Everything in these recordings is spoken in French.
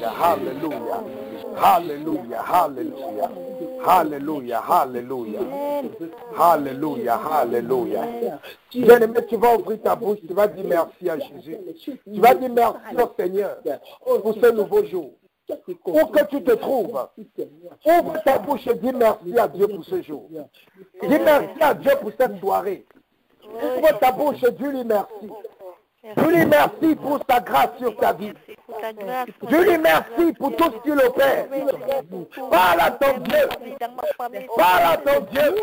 Hallelujah. Hallelujah. Hallelujah. Hallelujah. Hallelujah. Hallelujah. Hallelujah. Bien-aimé, tu vas ouvrir ta bouche, tu vas dire merci à Jésus. Tu vas dire merci au Seigneur pour ce nouveau jour. Où que tu te trouves, ouvre ta bouche et dis merci à Dieu pour ce jour. Dis merci à Dieu pour cette soirée. Ouvre ta bouche et dis-lui merci. Dis-lui merci pour sa grâce sur ta vie. Dis-lui merci pour tout ce qu'il opère. Parle à ton Dieu. Parle à ton Dieu.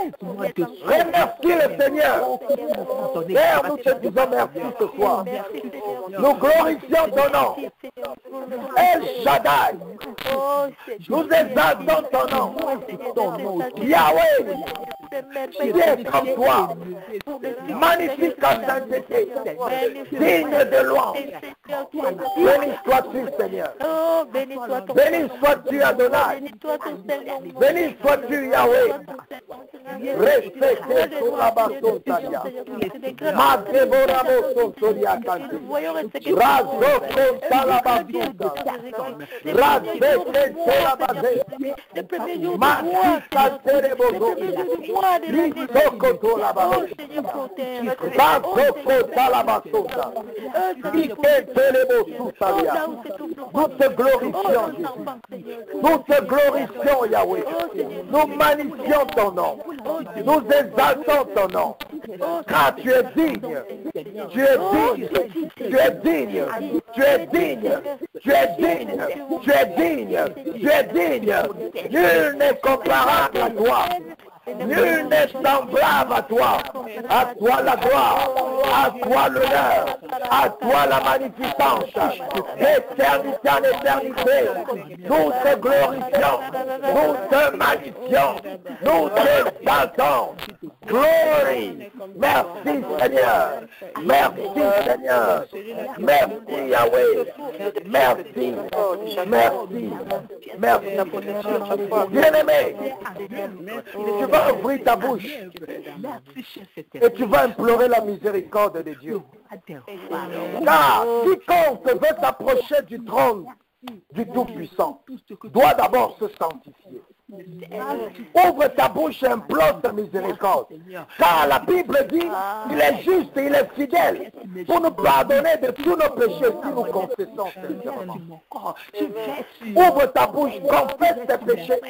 Remercie le Seigneur. Père, nous te disons merci ce soir. Nous glorifions ton nom. El Shaddai. Nous exaltons ton nom. Yahweh. Qui est comme toi. Magnifique en sainteté. Digne de louange. Béni sois-tu, Seigneur. Béni sois-tu, Adonai. Béni sois-tu, Yahweh. Respectez sur la baston Talia. Madeborabo Soria Kanti. Razoko Talabasuka. Razeke Telabase. Masika Terebozo. Lisoko Tolabase. Razoko Talabasota. Ike Telebo Soutalia. Nous te glorifions, Jésus. Nous te glorifions, Yahweh. Nous magnifions ton nom. Nous exaltons ton nom. Car tu es digne. Tu es digne. Tu es digne. Tu es digne. Tu es digne. Tu es digne. Tu es digne. Nul n'est comparable à toi. Nul n'est semblable à toi. À toi la gloire. À toi l'honneur. À toi la magnificence. D'éternité en éternité. Nous te glorifions. Nous te magnifions. Nous t'exaltons. Glory. Merci Seigneur. Merci Seigneur. Merci Yahweh. Merci. Merci. Merci. Bien-aimé, tu vas ouvrir ta bouche et tu vas implorer la miséricorde de Dieu. Car quiconque veut s'approcher du trône du Tout-Puissant doit d'abord se sanctifier. Ouvre ta bouche et implore ta miséricorde. Car la Bible dit qu'il est juste et il est fidèle pour nous pardonner de tous nos péchés si nous confessons sincèrement. Ouvre ta bouche, confesse tes péchés.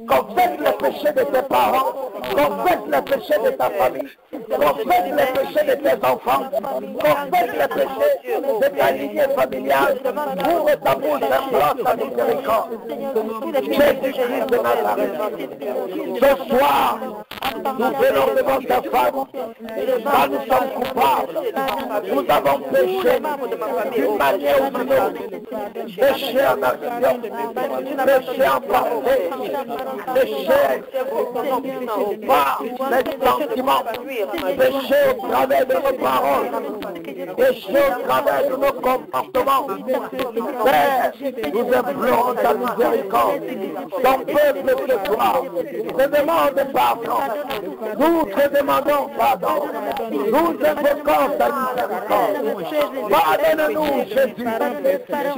Confesse les péchés de tes parents. Confesse les péchés de ta famille. Confesse les péchés de tes enfants. Confesse les péchés de ta lignée familiale. Ouvre ta bouche et implore ta miséricorde. Jésus-Christ de Nazareth. Ce soir, nous venons devant ta femme, car nous sommes coupables. Nous avons péché d'une manière ou d'une autre. Péché en action, péché en pensée, péché par les sentiments, péché au travers de nos paroles, péché au travers de nos comportements. Père, nous implorons ta miséricorde. Ton peuple ce soir te demande pardon. Nous te demandons pardon. Nous invoquons ta miséricorde. Pardonne-nous, Jésus.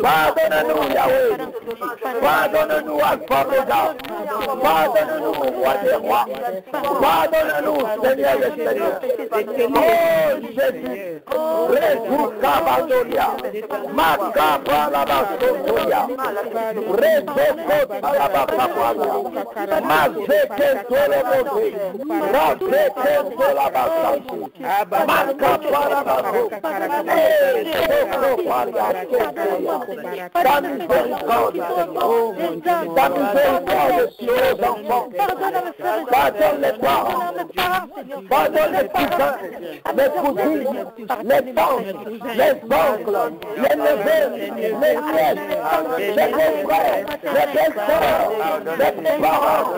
Pardonne-nous, Yahweh. Pardonne-nous, Alpha Omega. Pardonne-nous, Roi des Rois. Pardonne-nous, Seigneur et Seigneur. Oh, Jésus. Rézouka Bandolia. Makaba la Basotolia. Rézouko Talabakapala. Mazeke Tolobote. Razeke Tolabasaki. Makapala Baso. Ta miséricorde. Ta miséricorde sur les enfants. Pardonne les parents. Pardonne les cousins, les cousines, les tantes, les oncles, les neveux, les nièces, les beaux-frères, les belles-sœurs, les parents,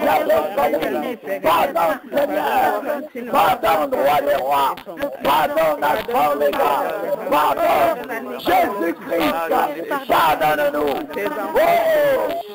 la bonne famille. Pardonne Seigneur. Pardonne Roi des Rois. Pardonne Alpha Omega. Pardonne Jésus-Christ. Pardonne-nous. Oh,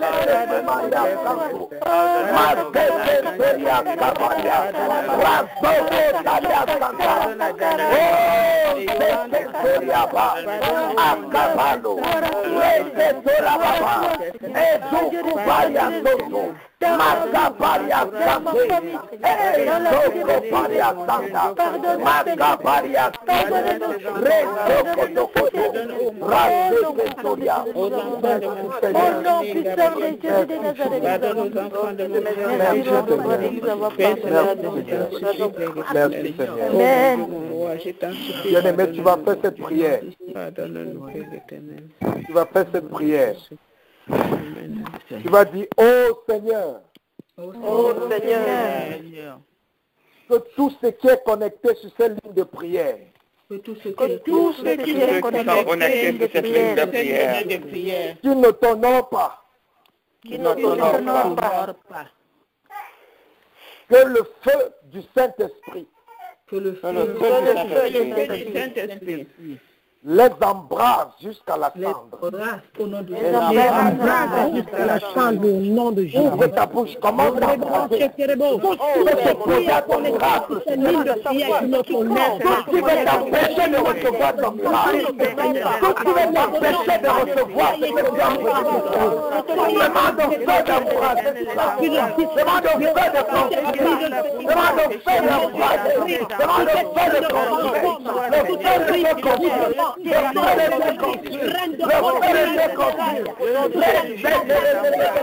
Bien-aimé, tu vas faire cette prière. Tu vas faire cette prière. Tu vas dire, oh Seigneur, que tout ce qui est connecté sur cette ligne de prière, Que tout ce qui est connecté sur cette ligne de prière, tu ne t'honores pas. Que le feu du Saint-Esprit les embrase jusqu'à la cendre. Au nom de Jésus. Ouvre ta bouche, commence à embraser. Tout ce qui veut t'opposer à ton miracle. Tout ce qui veut t'empêcher de recevoir ton miracle. Tout ce qui veut t'empêcher de recevoir ce que tu as besoin. Demande au feu d'embraser cela. Demande au feu de construire. Demande au feu d'embraser. Demande au feu de construire. Le feu de construire. Le feu de construire. Le feu de construire.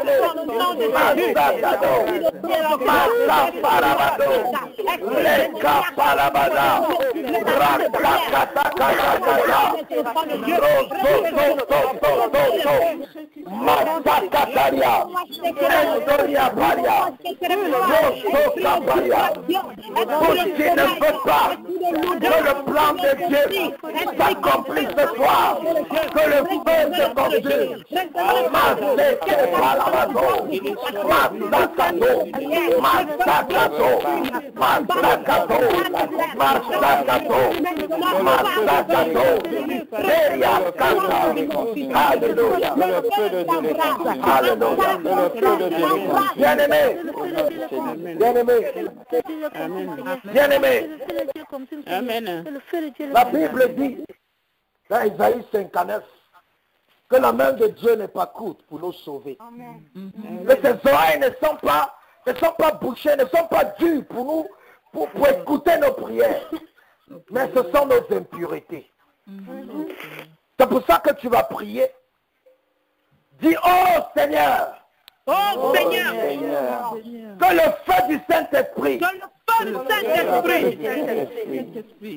Qui ne veut pas que le plan de Dieu s'accomplisse ce soir, que le feu se conduise. Bien-aimé, bien-aimé, la Bible dit dans Isaïe 59 que la main de Dieu n'est pas courte pour nous sauver. Que ses oreilles ne sont pas bouchées, ne sont pas dures pour nous, pour écouter nos prières. Mais ce sont nos impuretés. C'est pour ça que tu vas prier. Dis, oh Seigneur, oh Seigneur, que le feu du Saint-Esprit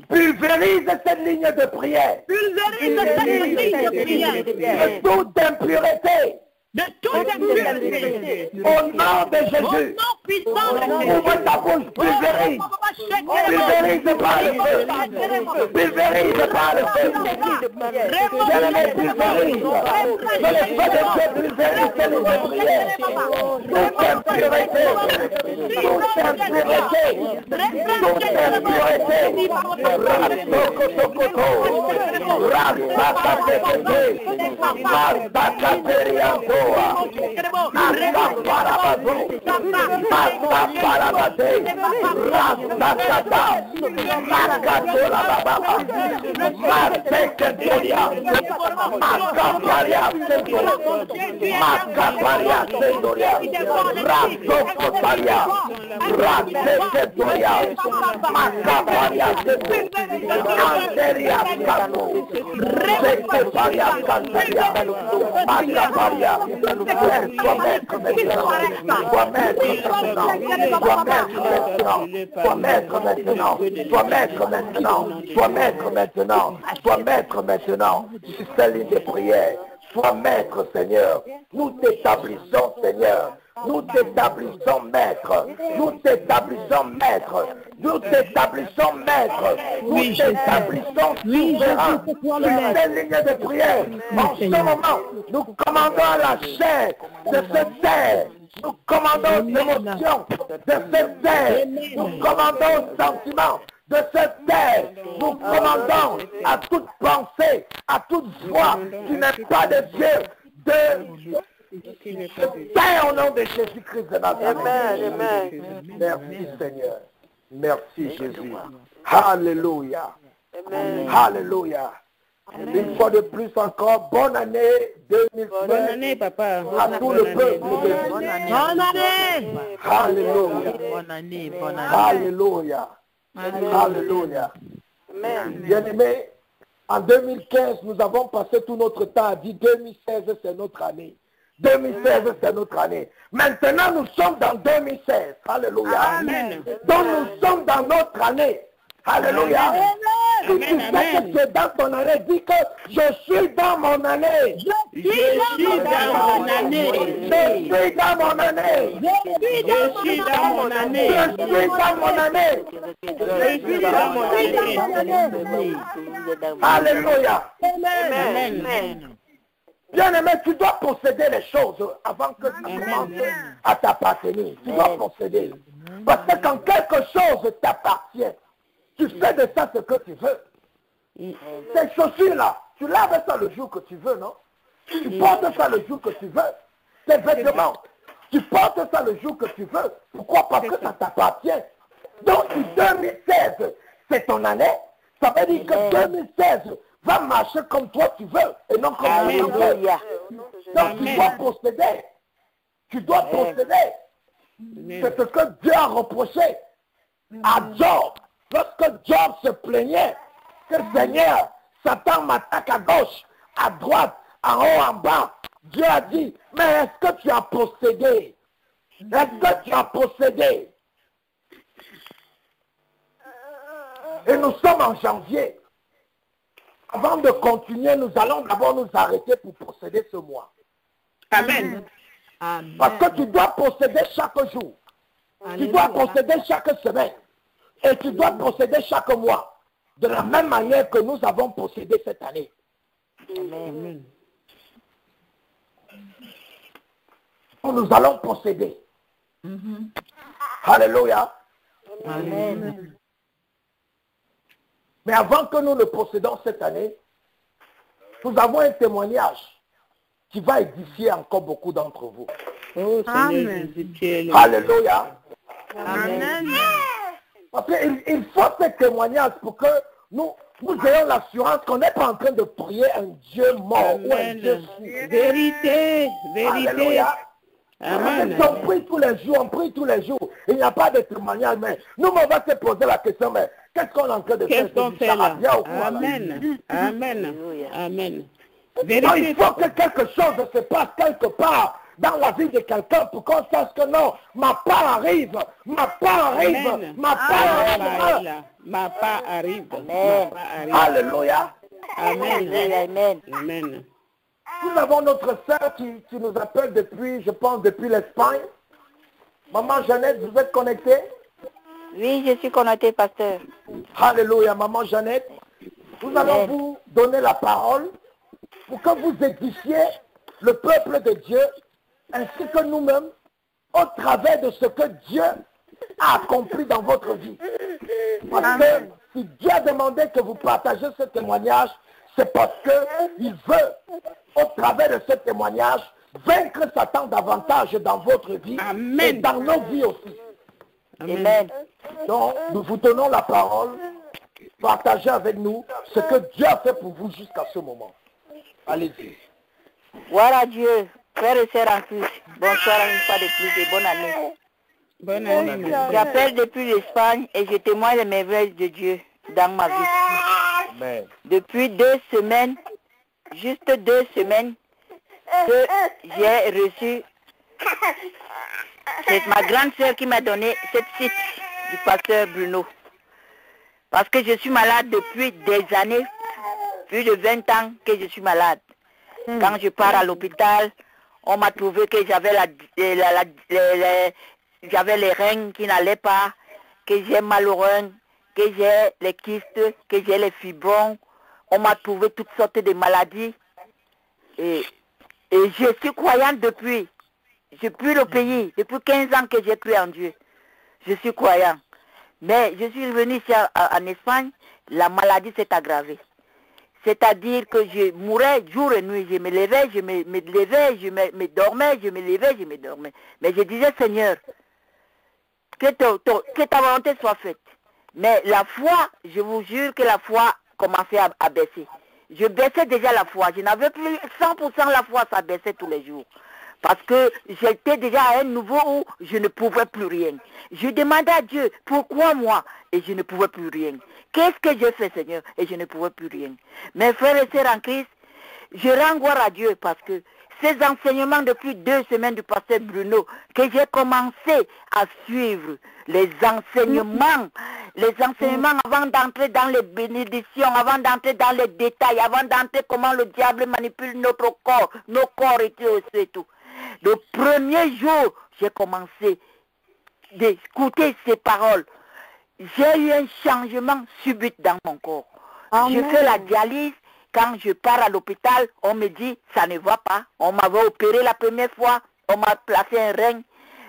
pulvérise cette ligne de prière. De toute impureté. Au nom de Jésus. Ouvre ta bouche, pulvérise. Pulvérise par le feu. Pulvérise par le feu. Bien-aimé, pulvérise. Que le feu de Dieu pulvérise cette ligne de prière. Toute impureté. Toute impureté. Toute impureté. Sois maître maintenant sur cette ligne de prière. Sois maître, Seigneur. Nous t'établissons, Seigneur. Nous t'établissons maître. Nous t'établissons maître. Nous t'établissons maître. Nous t'établissons souverain sur cette ligne de prière. En ce moment, nous commandons à la chair de se taire. Nous commandons aux émotions de se taire. Nous commandons aux sentiments de cette terre. Nous commandons à toute pensée, à toute voix qui n'est pas de Dieu, Père, au nom de Jésus-Christ de Nazareth. Amen. Merci Seigneur. Merci Jésus. Alléluia. Alléluia. Une fois de plus encore, bonne année 2016. Bonne année, papa. À tout le peuple. Bonne année. Alléluia. Bonne année. Bonne année. Alléluia. Alléluia. Bien-aimés, en 2015, nous avons passé tout notre temps à dire 2016, c'est notre année. 2016, c'est notre année. Maintenant, nous sommes dans 2016. Alléluia. Amen. Donc, nous sommes dans notre année. Alléluia. Si tu sais que tu es dans ton année, dis que je suis dans mon année. Je suis dans mon année. Je suis dans mon année. Je suis dans mon année. Je suis dans mon année. Je suis dans mon année. Alléluia. Amen. Bien-aimé, tu dois posséder les choses avant que ça commence à t'appartenir. Tu dois posséder. Parce que quand quelque chose t'appartient, tu fais de ça ce que tu veux. Ces chaussures-là, tu laves ça le jour que tu veux, non? Tu portes ça le jour que tu veux. Tes vêtements, tu portes ça le jour que tu veux. Pourquoi? Parce que ça t'appartient. Donc, si 2016, c'est ton année, ça veut dire que 2016 va marcher comme toi tu veux et non comme tu veux. Donc, tu dois posséder. Tu dois posséder. C'est ce que Dieu a reproché à Job. Lorsque Job se plaignait que Seigneur, Satan m'attaque à gauche, à droite, en haut, en bas, Dieu a dit, mais est-ce que tu as possédé? Est-ce que tu as possédé? Et nous sommes en janvier. Avant de continuer, nous allons d'abord nous arrêter pour posséder ce mois. Amen. Parce que tu dois posséder chaque jour. Tu dois posséder chaque semaine. Et tu dois posséder chaque mois. De la même manière que nous avons possédé cette année. Amen. Nous allons posséder. Alléluia. Amen. Mais avant que nous le possédons cette année, nous avons un témoignage qui va édifier encore beaucoup d'entre vous. Oh, Seigneur Jésus. Alléluia. Amen. Parce qu'il faut ce témoignage pour que nous ayons l'assurance qu'on n'est pas en train de prier un Dieu mort ou un Dieu fou. Vérité. Vérité. Alléluia. Amen. On prie tous les jours, on prie tous les jours. Il n'y a pas de témoignage, mais nous, on va se poser la question, mais qu'est-ce qu'on est en train de faire? Qu'est-ce qu'on fait là? Amen. Amen. Amen. Donc, il faut que quelque chose se passe quelque part dans la vie de quelqu'un pour qu'on sache que non, ma part arrive, ma part arrive, Amen. ma part arrive. Ma part arrive. Amen. Ma part arrive. Alléluia. Amen. Amen. Amen. Nous avons notre sœur qui nous appelle depuis, je pense, depuis l'Espagne. Maman Jeannette, vous êtes connectée? Oui, je suis connectée, pasteur. Alléluia, maman Jeannette. Nous allons vous donner la parole pour que vous édifiez le peuple de Dieu ainsi que nous-mêmes au travers de ce que Dieu a accompli dans votre vie. Parce que si Dieu a demandé que vous partagiez ce témoignage, c'est parce qu'il veut, au travers de ce témoignage, vaincre Satan davantage dans votre vie et dans nos vies aussi. Amen. Donc, nous vous donnons la parole. Partagez avec nous ce que Dieu a fait pour vous jusqu'à ce moment. Allez-y. Voilà Dieu, frères et sœurs en Christ. Bonsoir une fois de plus et bonne année. Bonne année. J'appelle depuis l'Espagne et je témoigne les merveilles de Dieu dans ma vie. Amen. Depuis 2 semaines, juste 2 semaines, que j'ai reçu. C'est ma grande sœur qui m'a donné cette site du pasteur Bruno. Parce que je suis malade depuis des années, plus de 20 ans que je suis malade. Quand je pars à l'hôpital, on m'a trouvé que j'avais j'avais les reins qui n'allaient pas, que j'ai mal aux reins, que j'ai les kystes, que j'ai les fibrons. On m'a trouvé toutes sortes de maladies. Et je suis croyante depuis. Je prie le pays. Depuis 15 ans que j'ai cru en Dieu. Je suis croyant. Mais je suis revenue ici en Espagne. La maladie s'est aggravée. C'est-à-dire que je mourais jour et nuit. Je me levais, je me levais, je me dormais, je me levais, je me dormais. Mais je disais, Seigneur, que ta volonté soit faite. Mais la foi, je vous jure que la foi commençait à baisser. Je baissais déjà la foi. Je n'avais plus 100% la foi, ça baissait tous les jours. Parce que j'étais déjà à un niveau où je ne pouvais plus rien. Je demandais à Dieu, pourquoi moi? Et je ne pouvais plus rien. Qu'est-ce que j'ai fait, Seigneur? Et je ne pouvais plus rien. Mes frères et sœurs en Christ, je rends gloire à Dieu parce que ces enseignements depuis 2 semaines du pasteur Bruno, que j'ai commencé à suivre, les enseignements avant d'entrer dans les bénédictions, avant d'entrer dans les détails, avant d'entrer comment le diable manipule notre corps, nos corps et tout. Le premier jour, j'ai commencé d'écouter ces paroles. J'ai eu un changement subit dans mon corps. Je fais la dialyse. Quand je pars à l'hôpital, on me dit, ça ne va pas. On m'avait opéré la première fois, on m'a placé un rein.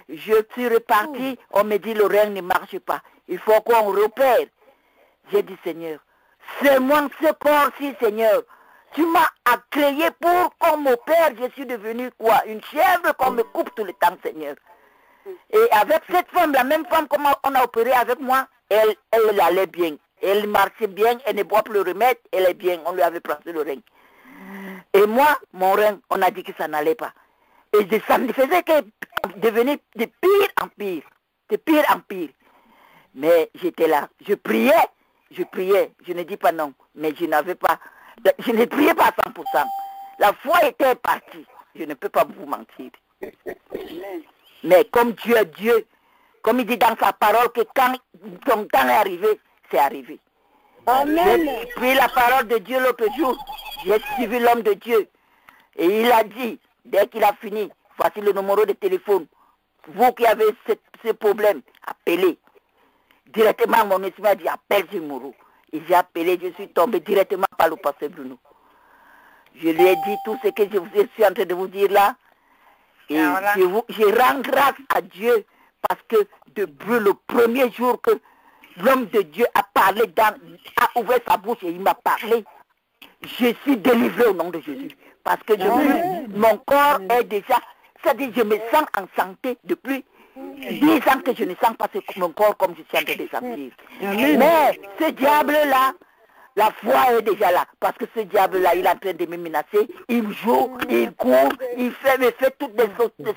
Je suis reparti, on me dit, le rein ne marche pas. Il faut qu'on repère. J'ai dit, Seigneur, c'est moi ce corps-ci, Seigneur. Tu m'as créé pour qu'on m'opère. Je suis devenue quoi? Une chèvre qu'on me coupe tout le temps, Seigneur. Et avec cette femme, la même femme qu'on a opéré avec moi, elle allait bien. Elle marchait bien, elle ne boit plus le remède, elle est bien, on lui avait placé le rein. Et moi, mon rein, on a dit que ça n'allait pas. Et ça me faisait que devenir de pire en pire, de pire en pire. Mais j'étais là, je priais, je ne dis pas non, mais je ne priais pas à 100%. La foi était partie, je ne peux pas vous mentir. Mais comme Dieu est Dieu, comme il dit dans sa parole que quand ton temps est arrivé, c'est arrivé. Amen. J'ai pris la parole de Dieu l'autre jour. J'ai suivi l'homme de Dieu. Et il a dit, dès qu'il a fini, voici le numéro de téléphone. Vous qui avez ce problème, appelez. Directement, mon esprit a dit, appelle ce numéro. Et j'ai appelé, je suis tombé directement par le pasteur Bruno. Je lui ai dit tout ce que je suis en train de vous dire là. Et je rends grâce à Dieu parce que depuis le premier jour que l'homme de Dieu a parlé, a ouvert sa bouche et il m'a parlé. Je suis délivré au nom de Jésus. Parce que mon corps est déjà, c'est-à-dire je me sens en santé depuis 10 ans que je ne sens pas mon corps comme je suis en train de sentir. Mais ce diable-là, la foi est déjà là. Parce que ce diable-là, il est en train de me menacer. Il joue, il court, il me fait toutes des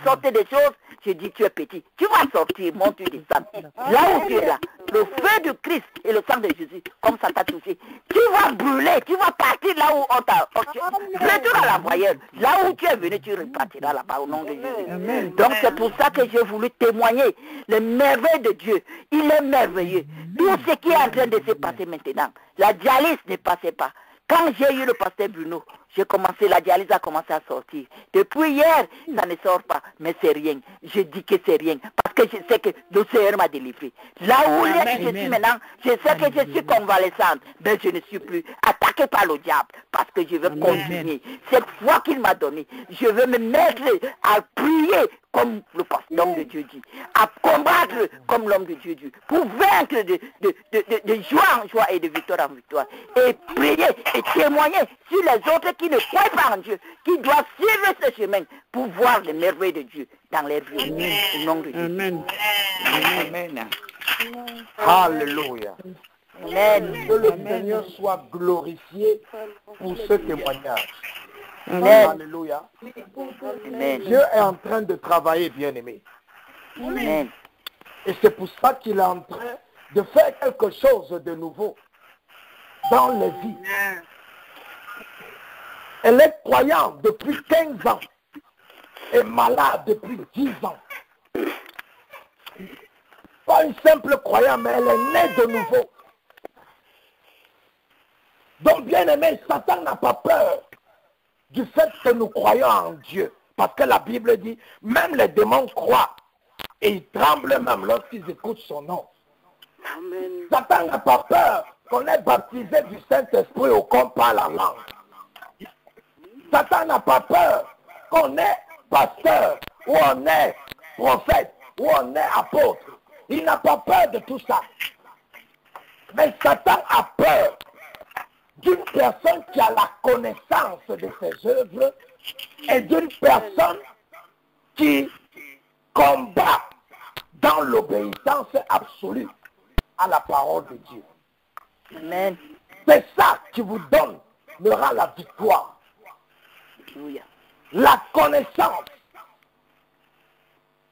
sortes de choses. Je dis, tu es petit. Tu vas sortir, mon Dieu des sang. Là où tu es là, le feu de Christ et le sang de Jésus, comme ça t'a touché, tu vas brûler, tu vas partir là où on t'a... Retourne à la voyelle. Là où tu es venu, tu repartiras là-bas au nom de Jésus. Donc c'est pour ça que j'ai voulu témoigner les merveilles de Dieu. Il est merveilleux. Tout ce qui est en train de se passer maintenant, la dialyse ne passait pas. Quand j'ai eu le pasteur Bruno, la dialyse a commencé à sortir. Depuis hier, ça ne sort pas, mais c'est rien. Je dis que c'est rien, parce que je sais que le Seigneur m'a délivré. Là où je suis maintenant, je sais que je suis convalescente, mais je ne suis plus attaquée par le diable, parce que je veux continuer. Cette foi qu'il m'a donnée, je veux me mettre à prier comme l'homme de Dieu dit, à combattre comme l'homme de Dieu dit, pour vaincre de joie en joie et de victoire en victoire, et prier et témoigner sur les autres qui ne croient pas en Dieu, qui doivent suivre ce chemin pour voir les merveilles de Dieu dans leur vie. Au nom de Dieu. Amen. Amen. Alléluia. Amen. Que le Seigneur soit glorifié pour ce témoignage. Amen. Alléluia. Amen. Dieu est en train de travailler, bien-aimé. Amen. Et c'est pour ça qu'il est en train de faire quelque chose de nouveau dans les vies. Elle est croyante depuis 15 ans et malade depuis 10 ans. Pas une simple croyante, mais elle est née de nouveau. Donc, bien aimé, Satan n'a pas peur du fait que nous croyons en Dieu. Parce que la Bible dit, même les démons croient. Et ils tremblent même lorsqu'ils écoutent son nom. Amen. Satan n'a pas peur qu'on est baptisé du Saint-Esprit ou qu'on parle en langue. Satan n'a pas peur qu'on est pasteur, ou on est prophète, ou on est apôtre. Il n'a pas peur de tout ça. Mais Satan a peur d'une personne qui a la connaissance de ses œuvres et d'une personne qui combat dans l'obéissance absolue à la parole de Dieu. Amen. C'est ça qui vous donnera la victoire. Alléluia. La connaissance.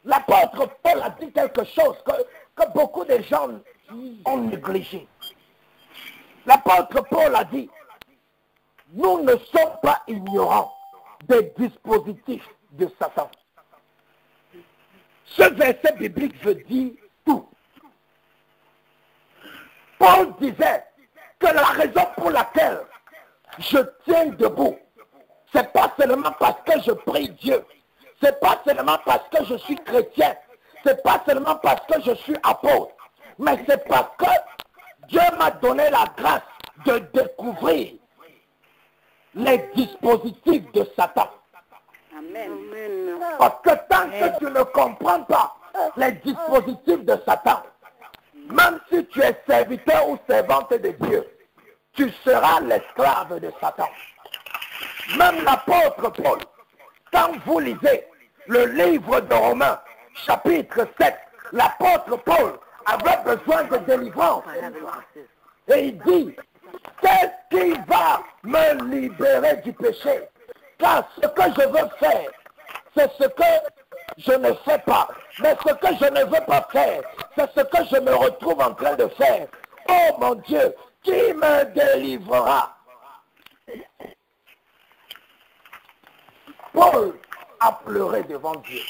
L'apôtre Paul a dit quelque chose que beaucoup de gens ont négligé. L'apôtre Paul a dit, nous ne sommes pas ignorants des dispositifs de Satan. Ce verset biblique veut dire tout. Paul disait que la raison pour laquelle je tiens debout, c'est pas seulement parce que je prie Dieu, c'est pas seulement parce que je suis chrétien, c'est pas seulement parce que je suis apôtre, mais c'est parce que Dieu m'a donné la grâce de découvrir les dispositifs de Satan. Amen. Parce que tant que tu ne comprends pas les dispositifs de Satan, même si tu es serviteur ou servante de Dieu, tu seras l'esclave de Satan. Même l'apôtre Paul, quand vous lisez le livre de Romains, chapitre 7, l'apôtre Paul avait besoin de délivrance. Et il dit, qu'est-ce qui va me libérer du péché? Car ce que je veux faire, c'est ce que je ne fais pas. Mais ce que je ne veux pas faire, c'est ce que je me retrouve en train de faire. Oh mon Dieu, qui me délivrera? Paul a pleuré devant Dieu.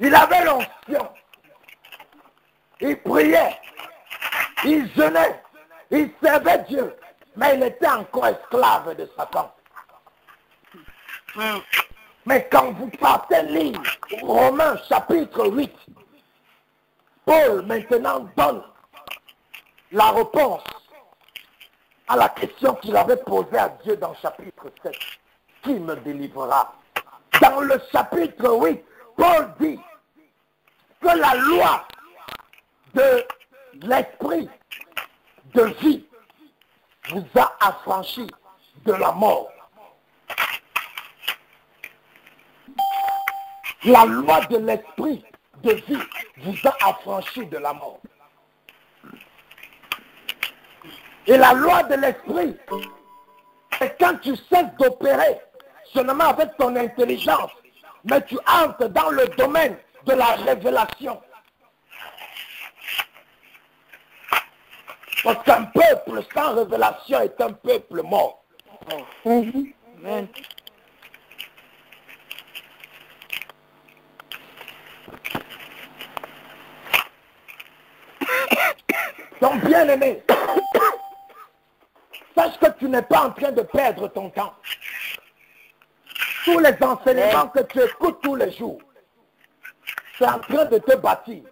Il avait l'onction. Il priait. Il jeûnait. Il servait Dieu. Mais il était encore esclave de Satan. Mais quand vous partez lire Romains chapitre 8, Paul maintenant donne la réponse à la question qu'il avait posée à Dieu dans chapitre 7. Qui me délivrera? Dans le chapitre 8, Paul dit que la loi de l'esprit de vie vous a affranchi de la mort. La loi de l'esprit de vie vous a affranchi de la mort. Et la loi de l'esprit, c'est quand tu cesses d'opérer seulement avec ton intelligence, mais tu entres dans le domaine de la révélation. Parce qu'un peuple sans révélation est un peuple mort. Amen. Donc, bien-aimé, sache que tu n'es pas en train de perdre ton temps. Tous les enseignements que tu écoutes tous les jours, c'est en train de te bâtir.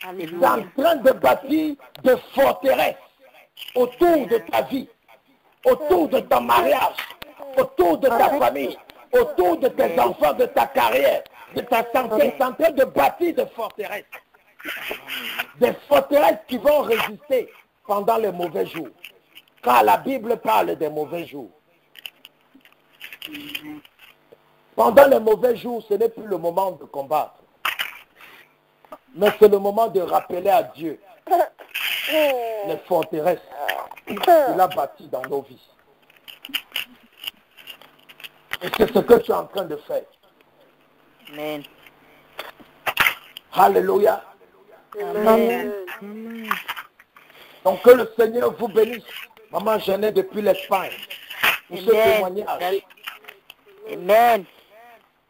C'est en train de bâtir des forteresses autour de ta vie, autour de ton mariage, autour de ta famille, autour de tes enfants, de ta carrière, de ta santé. C'est en train de bâtir des forteresses. Des forteresses qui vont résister pendant les mauvais jours. Car la Bible parle des mauvais jours. Pendant les mauvais jours, ce n'est plus le moment de combattre. Mais c'est le moment de rappeler à Dieu les forteresses qu'il a bâties dans nos vies. Et c'est ce que tu es en train de faire. Amen. Alléluia. Amen. Donc que le Seigneur vous bénisse. Maman Jeannette depuis l'Espagne. Pour ce témoignage. Amen.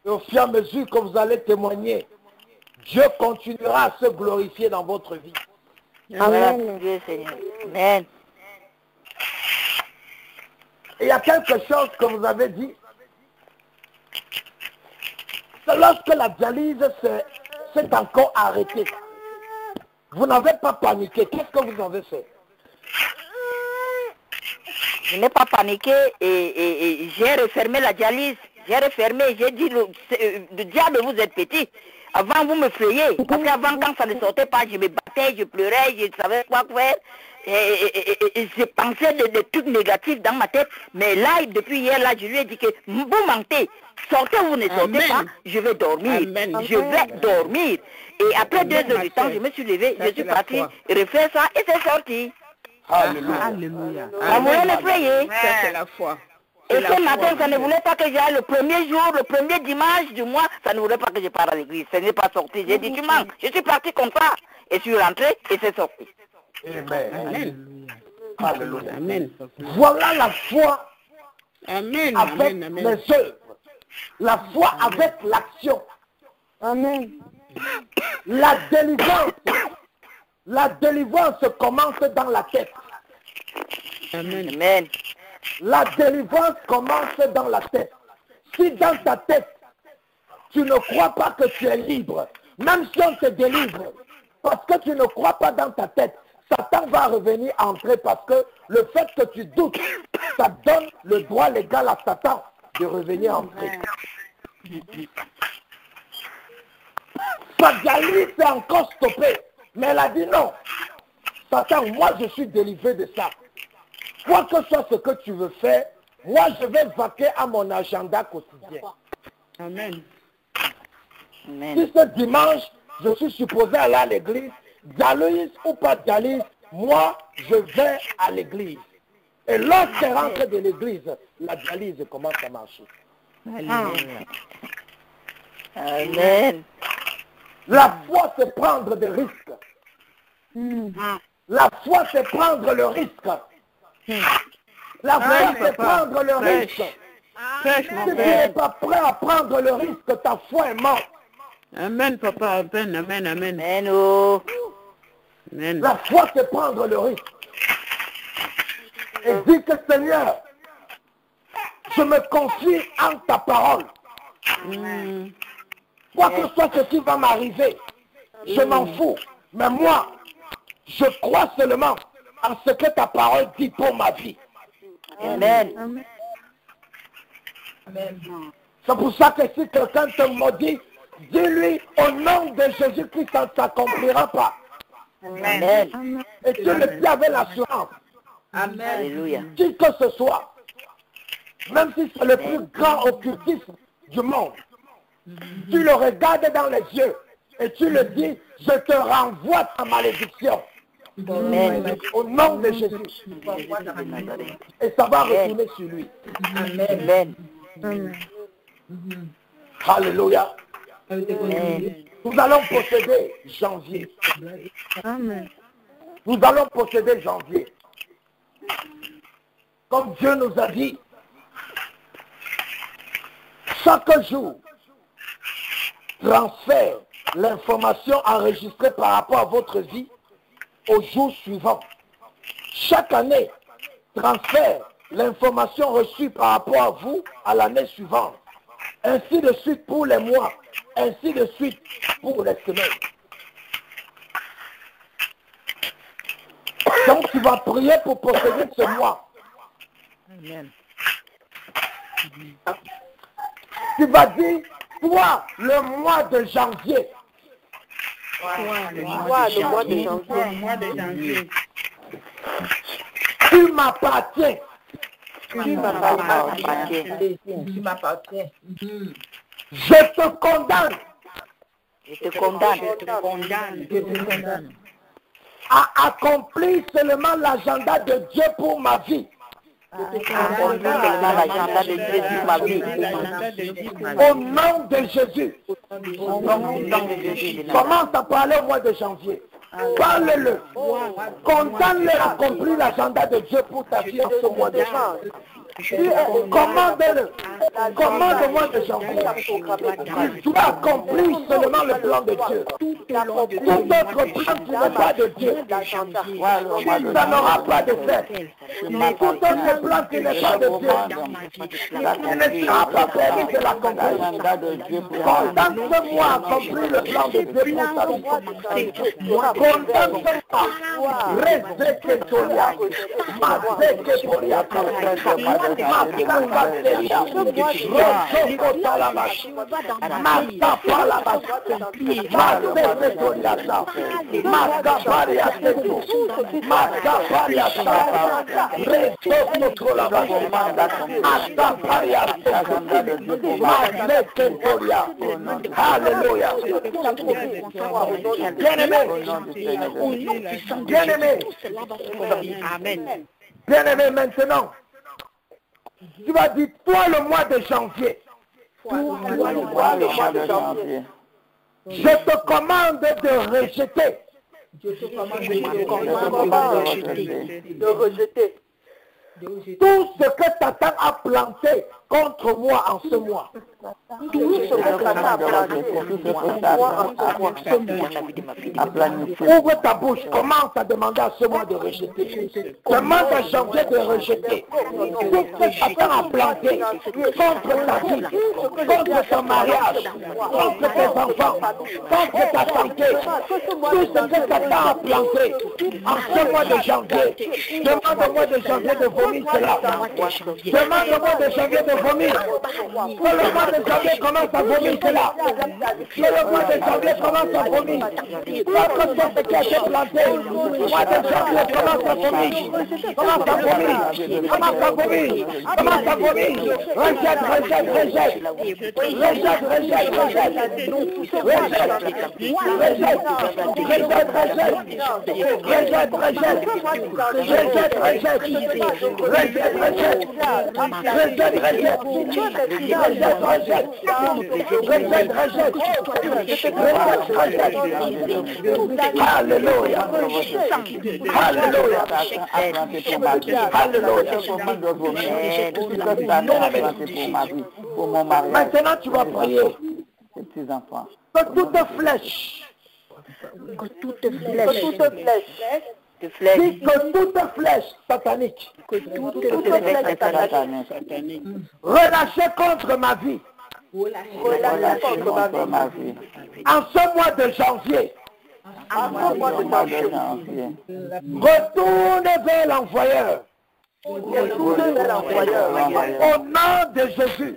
Et au fur et à mesure que vous allez témoigner, Dieu continuera à se glorifier dans votre vie. Amen. Dieu Seigneur. Amen. Et il y a quelque chose que vous avez dit. C'est lorsque la dialyse s'est encore arrêtée. Vous n'avez pas paniqué. Qu'est-ce que vous avez fait? Je n'ai pas paniqué et j'ai refermé la dialyse. J'ai refermé, j'ai dit, le diable, vous êtes petit. Avant, vous me frayez. Parce qu'avant, quand ça ne sortait pas, je me battais, je pleurais, je ne savais quoi faire. je pensais des trucs négatifs dans ma tête. Mais là, depuis hier, là, je lui ai dit que vous mentez. Sortez ou vous ne sortez pas, je vais dormir. Je vais dormir. Et après 2 heures du temps, je me suis levée, je suis partie refaire ça et c'est sorti. Alléluia. Ça voulait l'effrayer. Ça, c'est la foi. Et ce matin, ça ne voulait pas que j'aille le premier jour, le premier dimanche du mois, ça ne voulait pas que je parte à l'église. Ce n'est pas sorti. J'ai dit, tu mens. Je suis partie comme ça. Et je suis rentrée et c'est sorti. Amen. Alléluia. Amen. Voilà la foi Amen. avec Amen. Amen. les œuvres. La foi avec l'action. Amen. La délivrance. La délivrance commence dans la tête. Amen. Amen. La délivrance commence dans la tête. Si dans ta tête, tu ne crois pas que tu es libre, même si on te délivre, parce que tu ne crois pas dans ta tête, Satan va revenir entrer parce que le fait que tu doutes, ça donne le droit légal à Satan de revenir entrer. Sa dialyse est encore stoppée, mais elle a dit non. Satan, moi je suis délivré de ça. Quoi que soit ce que tu veux faire, moi je vais vaquer à mon agenda quotidien. Amen. Si ce dimanche, je suis supposé aller à l'église, dialyse ou pas dialyse, moi je vais à l'église. Et lorsque je rentre de l'église, la dialyse commence à marcher. Amen. La foi, c'est prendre des risques. La foi, c'est prendre le risque. La foi, c'est prendre le risque. Si tu n'es pas prêt à prendre le risque, ta foi est morte. Amen, papa. Amen. Amen. Amen. Amen. Oh. Amen. La foi, c'est prendre le risque. Et dis que Seigneur, je me confie en ta parole. Quoi que soit ce qui va m'arriver, je m'en fous. Mais moi, je crois seulement en ce que ta parole dit pour ma vie. Amen. C'est pour ça que si quelqu'un te maudit, dis-lui au nom de Jésus-Christ, ça ne s'accomplira pas. Amen. Et tu le dis avec l'assurance. Alléluia. Qui que ce soit, même si c'est le plus grand occultisme du monde, tu le regardes dans les yeux et tu le dis, je te renvoie ta malédiction. Amen. Au nom de Jésus. Et ça va retourner sur lui. Amen. Alléluia. Amen. Nous allons posséder janvier. Nous allons posséder janvier. Comme Dieu nous a dit, chaque jour, transfère l'information enregistrée par rapport à votre vie au jour suivant. Chaque année, transfère l'information reçue par rapport à vous à l'année suivante. Ainsi de suite pour les mois, ainsi de suite pour les semaines. Donc tu vas prier pour posséder ce mois. Amen. Tu vas dire, toi, le mois de janvier. Le mois de janvier. Tu m'appartiens. Tu m'appartiens. Je te condamne Je te condamne. Je te condamne. à accomplir seulement l'agenda de Dieu pour ma vie. Accomplis seulement l'agenda de Dieu sur ma vie. Au nom de Jésus. Au nom de Jésus. Commence à parler au mois de janvier. Parle-le. Condamne-le à accomplir l'agenda de Dieu pour ta vie en ce mois de janvier. Commande-le. Commande au mois de janvier. Tu dois accomplir seulement le plan de Dieu. Tout autre plan qui n'est pas de Dieu, ça n'aura pas de fait. Tout autre plan qui n'est pas de Dieu, il ne sera pas permis de l'accomplir. Condamne ce mois à accomplir le plan de Dieu pour ta vie. Condamne ce mois. Reste que Tolia. Mazeke Tolia. Alléluia. Bien-aimé. Bien-aimé. Bien-aimé, maintenant, tu vas dire, toi le mois de janvier, je te commande de rejeter. De rejeter tout ce que Satan a planté contre moi en ce mois. Tout ce que Satan a planté contre moi en ce mois. Ouvre ta bouche, commence à demander à ce mois de rejeter. Demande à janvier de rejeter tout ce que Satan a planté contre ta vie, contre ton mariage, contre tes enfants, contre ta santé. Tout ce que Satan a planté en ce mois de janvier. Demande au mois de janvier de vomir cela. Demande au mois de janvier de vomir. Que le mois de janvier commence à vomir cela. Que le mois de janvier commence à vomir. Quelque chose qui a été planté. Le mois de janvier commence à vomir. Commence à vomir. Commence à vomir. Commence à vomir. Rejette, rejette, rejette. Rejette, rejette, rejette. Rejette, rejette. Rejette, rejette. Rejette, rejette. Rejette, rejette. Rejette, rejette. Rejette, rejette. Alléluia. Alléluia. Alléluia. Maintenant tu vas prier. Que toute flèche. Que toute flèche. Dis que toute flèche satanique. Relâchée contre ma vie. En ce mois de janvier. Retourne vers l'envoyeur. Au nom de Jésus.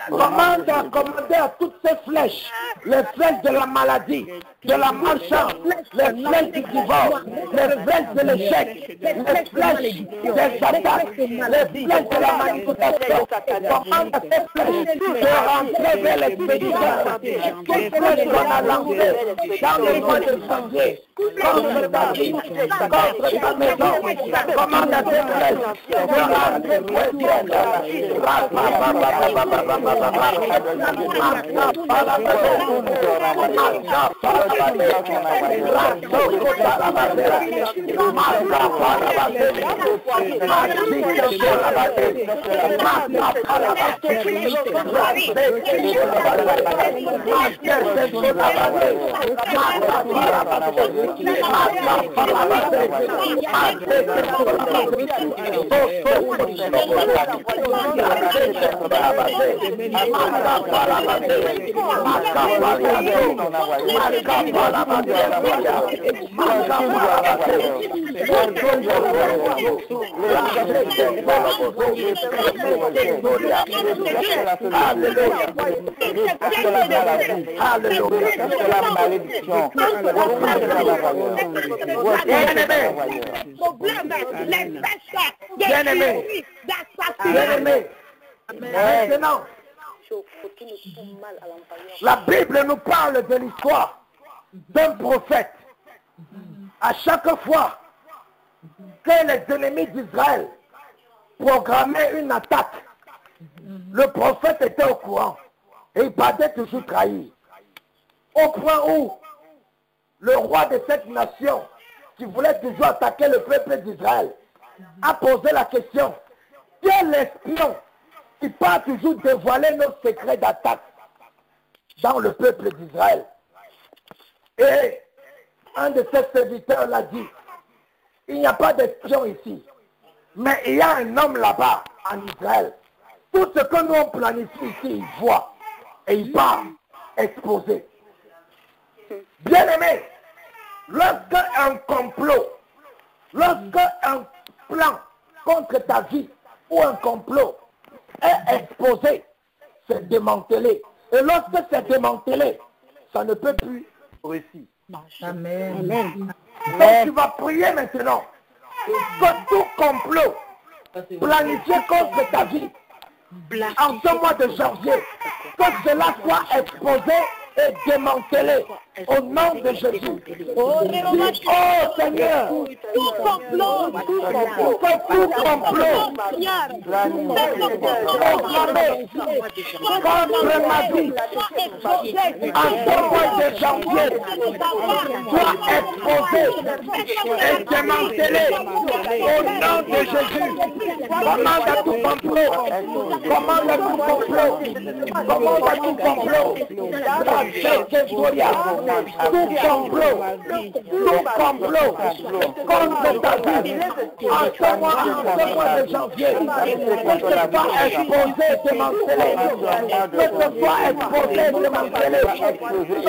Commande à commander à toutes ces flèches, les flèches de la maladie, de la malchance, les flèches du divorce, les flèches de l'échec, les flèches des attaques, les flèches de la manipulation. Commande à ces flèches de rentrer vers l'expéditeur. Toutes flèches qu'on a lancées dans le mois de janvier, contre ta vie, contre ta maison. Commande à ces flèches de rentrer vers Maintenant, la Bible nous parle de l'histoire d'un prophète. À chaque fois que les ennemis d'Israël programmaient une attaque, le prophète était au courant et il partait toujours trahir. Au point où le roi de cette nation, qui voulait toujours attaquer le peuple d'Israël, a posé la question: quel espion qui part toujours dévoiler nos secrets d'attaque dans le peuple d'Israël? Et un de ses serviteurs l'a dit: il n'y a pas d'espion ici, mais il y a un homme là-bas en Israël. Tout ce que nous on planifie ici, il voit et il part exposer. Bien aimé, lorsque un complot, lorsque un plan contre ta vie ou un complot est exposé, c'est démantelé. Et lorsque c'est démantelé, ça ne peut plus réussir. Amen. Donc tu vas prier maintenant que tout complot planifié contre ta vie en ce mois de janvier, que cela soit exposé et démantelé au nom de Jésus. Oh Seigneur, tout complot contre ma vie en ce mois de janvier soit exposé et démantelé au nom de Jésus. Commande à tout complot, commande à tout complot, commande à tout complot. Tout complot contre ta vie en ce mois de janvier, que ce soit exposé, démantelé, que ce soit exposé, démantelé, que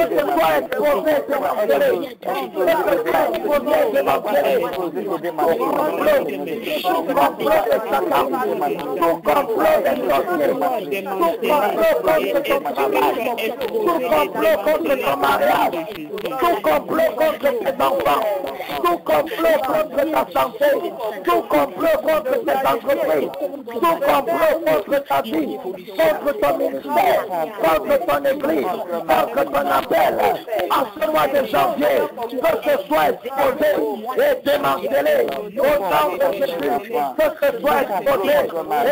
ce soit exposé, démantelé, que ce soit exposé, démantelé, tout complot de Satan, tout complot des sorciers, tout complot contre ton travail, tout complot contre ton mariage, tout complot contre tes enfants, tout complot contre ta santé, tout complot contre tes entreprises, tout complot contre ta vie, contre ton ministère, contre ton église, contre ton appel, en ce mois de janvier, que ce soit exposé et démantelé au nom de Jésus, que ce soit exposé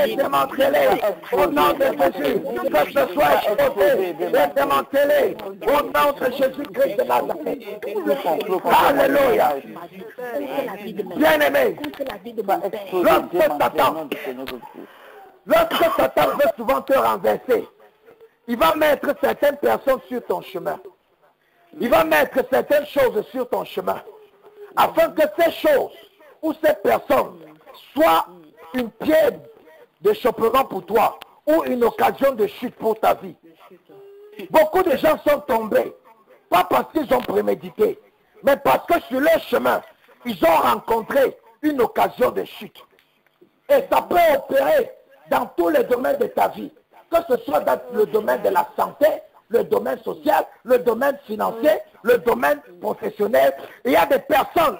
et démantelé au nom de Jésus, que ce soit exposé et démantelé au nom de Jésus-Christ de Nazareth. Alléluia. Bien-aimé, lorsque Satan veut souvent te renverser, il va mettre certaines personnes sur ton chemin. Il va mettre certaines choses sur ton chemin, afin que ces choses ou ces personnes soient une pierre d'achoppement pour toi ou une occasion de chute pour ta vie. Beaucoup de gens sont tombés, pas parce qu'ils ont prémédité, mais parce que sur leur chemin, ils ont rencontré une occasion de chute. Et ça peut opérer dans tous les domaines de ta vie, que ce soit dans le domaine de la santé, le domaine social, le domaine financier, le domaine professionnel. Il y a des personnes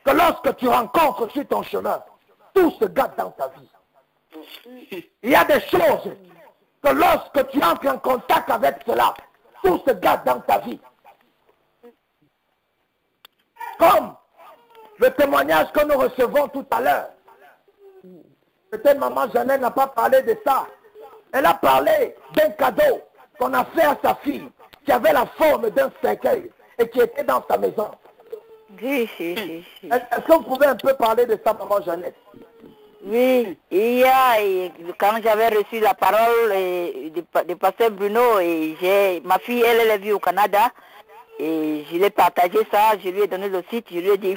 que lorsque tu rencontres sur ton chemin, tout se gâte dans ta vie. Il y a des choses que lorsque tu entres en contact avec cela, tout se gâte dans ta vie. Comme le témoignage que nous recevons tout à l'heure. Peut-être maman Jeannette n'a pas parlé de ça. Elle a parlé d'un cadeau qu'on a fait à sa fille, qui avait la forme d'un cercueil et qui était dans sa maison. Oui. Est-ce que vous pouvez un peu parler de ça, maman Jeannette? Oui, quand j'avais reçu la parole de pasteur Bruno, et ma fille, elle est vue au Canada, et je l'ai partagé ça, je lui ai donné le site, je lui ai dit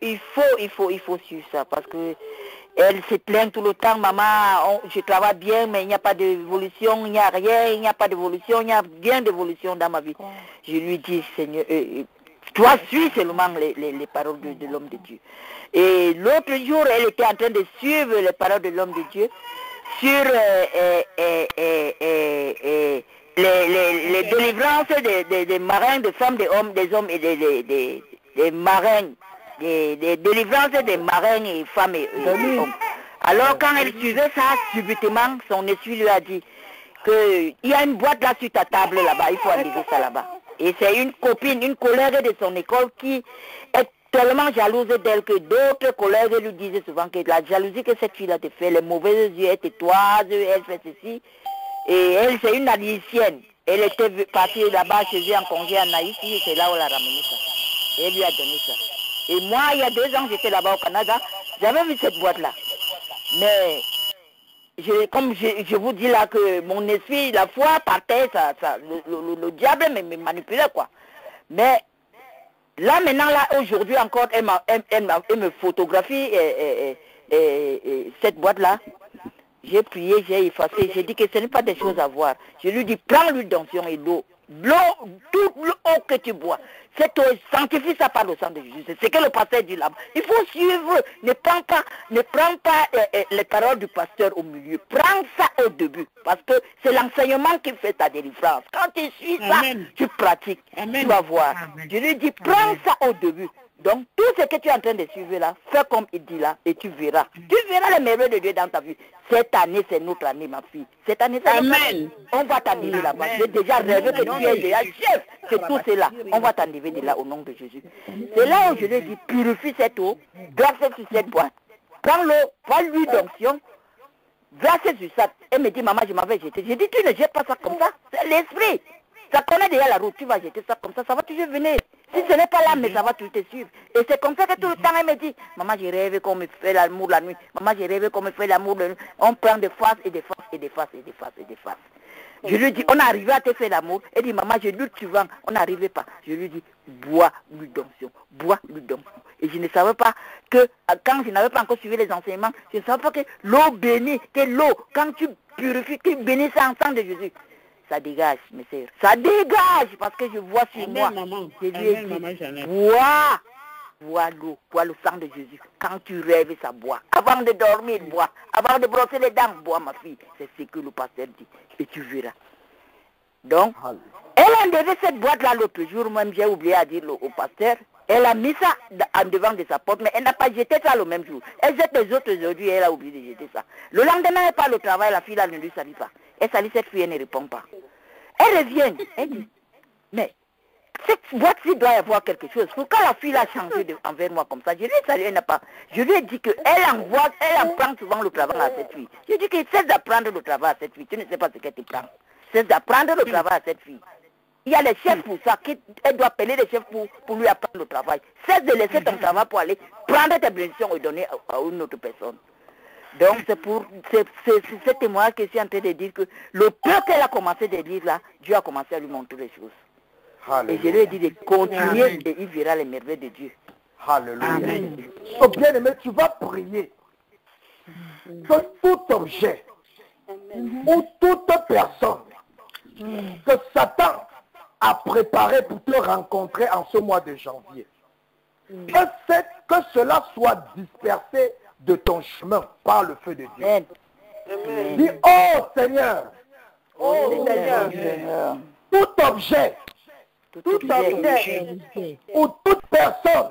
il faut suivre ça, parce que elle se plaint tout le temps, maman, je travaille bien, mais il n'y a pas d'évolution, il n'y a rien, il n'y a pas d'évolution, il y a bien d'évolution dans ma vie. Je lui dis, Seigneur, toi suis seulement les paroles de l'homme de Dieu. Et l'autre jour, elle était en train de suivre les paroles de l'homme de Dieu sur les délivrances des marins, des femmes, des hommes et des marins, des délivrances des marins et femmes et hommes. Alors quand elle suivait ça, subitement, son esprit lui a dit qu'il y a une boîte là sur ta table là-bas, il faut enlever ça là-bas. Et c'est une copine, une collègue de son école qui est tellement jalouse d'elle que d'autres collègues lui disaient souvent que la jalousie que cette fille-là te fait, les mauvais yeux, elle tétoise, elle fait ceci. Et elle, c'est une Haïtienne. Elle était partie là-bas chez elle en congé en Haïti et c'est là où elle a ramené ça. Et elle lui a donné ça. Et moi, il y a 2 ans, j'étais là-bas au Canada, j'avais vu cette boîte-là. Mais, comme je vous dis là que mon esprit, la foi partait, le diable me manipulait quoi. Mais, là maintenant, là, aujourd'hui encore, elle me photographie cette boîte-là. J'ai prié, j'ai effacé, j'ai dit que ce n'est pas des choses à voir. Je lui dis, prends l'huile d'onction et l'eau, l'eau, toute l'eau que tu bois, cette eau, sanctifie ça par le sang de Jésus. C'est ce que le pasteur dit là-bas. Il faut suivre, ne prends pas les paroles du pasteur au milieu. Prends ça au début, parce que c'est l'enseignement qui fait ta délivrance. Quand tu suis ça, tu pratiques, tu vas voir. Je lui dis, prends ça au début. Donc, tout ce que tu es en train de suivre là, fais comme il dit là, et tu verras. Tu verras les merveilles de Dieu dans ta vie. Cette année, c'est notre année, ma fille. Cette année, c'est notre année. On va t'enlever là-bas. J'ai déjà rêvé que tu es déjà chef. C'est tout cela. On va t'enlever de là au nom de Jésus. C'est là où je lui dis, purifie cette eau, verse sur cette boîte. Prends l'eau, prends l'huile d'onction, verse sur ça. Elle me dit, maman, je m'avais jeté. J'ai dit, tu ne jettes pas ça comme ça. C'est l'esprit. Ça connaît déjà la route, tu vas jeter ça comme ça va toujours venir. Si ce n'est pas là, mais ça va toujours te suivre. Et c'est comme ça que tout le temps, elle me dit, maman, j'ai rêvé qu'on me fait l'amour la nuit. Maman, j'ai rêvé qu'on me fait l'amour la nuit. On prend des faces et des faces et des faces et des faces et des faces. Je lui dis, on est arrivé à te faire l'amour. Elle dit, maman, je lutte souvent. On n'arrivait pas. Je lui dis, bois l'huile d'onction. Bois l'huile d'onction. Et je ne savais pas que, quand je n'avais pas encore suivi les enseignements, je ne savais pas que l'eau bénie, que l'eau, quand tu purifies, tu bénis ça en sang de Jésus. Ça dégage, mes sœurs. Ça dégage parce que je vois sur moi. Je lui ai dit, bois l'eau, bois le sang de Jésus. Quand tu rêves, ça boit. Avant de dormir, bois. Avant de brosser les dents, bois, ma fille. C'est ce que le pasteur dit. Et tu verras. Donc, elle a enlevé cette boîte-là l'autre jour. Même j'ai oublié à dire au pasteur. Elle a mis ça en devant de sa porte, mais elle n'a pas jeté ça le même jour. Elle jette les autres aujourd'hui, elle a oublié de jeter ça. Le lendemain, elle part au travail, la fille là ne lui salue pas. Elle salue cette fille, elle ne répond pas. Elle revient, elle dit, mais cette boîte-ci doit y avoir quelque chose. Pourquoi la fille a changé envers moi comme ça? Je lui ai salué, elle n'a pas. Je lui ai dit qu'elle elle en prend souvent le travail à cette fille. Je lui ai dit qu'elle cesse d'apprendre le travail à cette fille. Tu ne sais pas ce qu'elle te prend. Cesse d'apprendre le travail à cette fille. Il y a les chefs pour ça, elle doit appeler les chefs pour lui apprendre le travail. Cesse de laisser ton travail pour aller prendre tes bénédictions et donner à une autre personne. Donc c'est ce témoignage que je suis en train de dire que le peu qu'elle a commencé de lire là, Dieu a commencé à lui montrer les choses. Alléluia. Et je lui ai dit de continuer et il verra les merveilles de Dieu. Alléluia. Oh bien-aimé, tu vas prier que tout objet ou toute personne que Satan a préparé pour te rencontrer en ce mois de janvier, que cela soit dispersé de ton chemin par le feu de Dieu. Amen. Dis, oh Seigneur, tout objet ou toute personne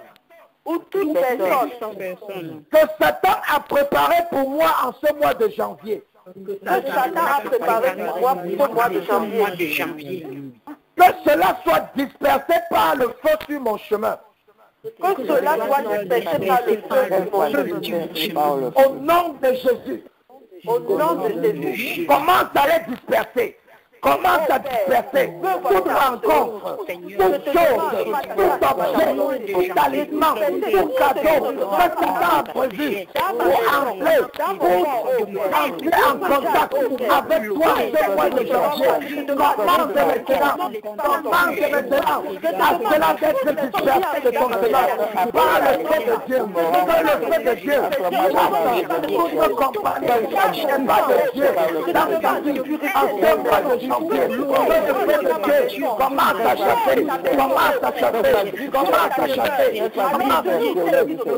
que Satan a préparé pour moi en ce mois de janvier, que cela soit dispersé par le feu sur mon chemin. Que cela soit dispersé par le feu sur mon chemin. Au nom de Jésus. Au nom de Jésus. Commence à les disperser. Commence à disperser toute rencontre, toute chose, tout objet, tout aliment, tout cadeau que Satan a prévu pour entrer en contact avec toi ce mois de janvier. Commence maintenant à cela d'être dispersé de ton chemin par le feu de Dieu. Que le feu de Dieu chasse toute compagnie pas de Dieu dans ta vie en ce mois de janvier. Commence à chasser, commence à chasser, commence à chasser, commence à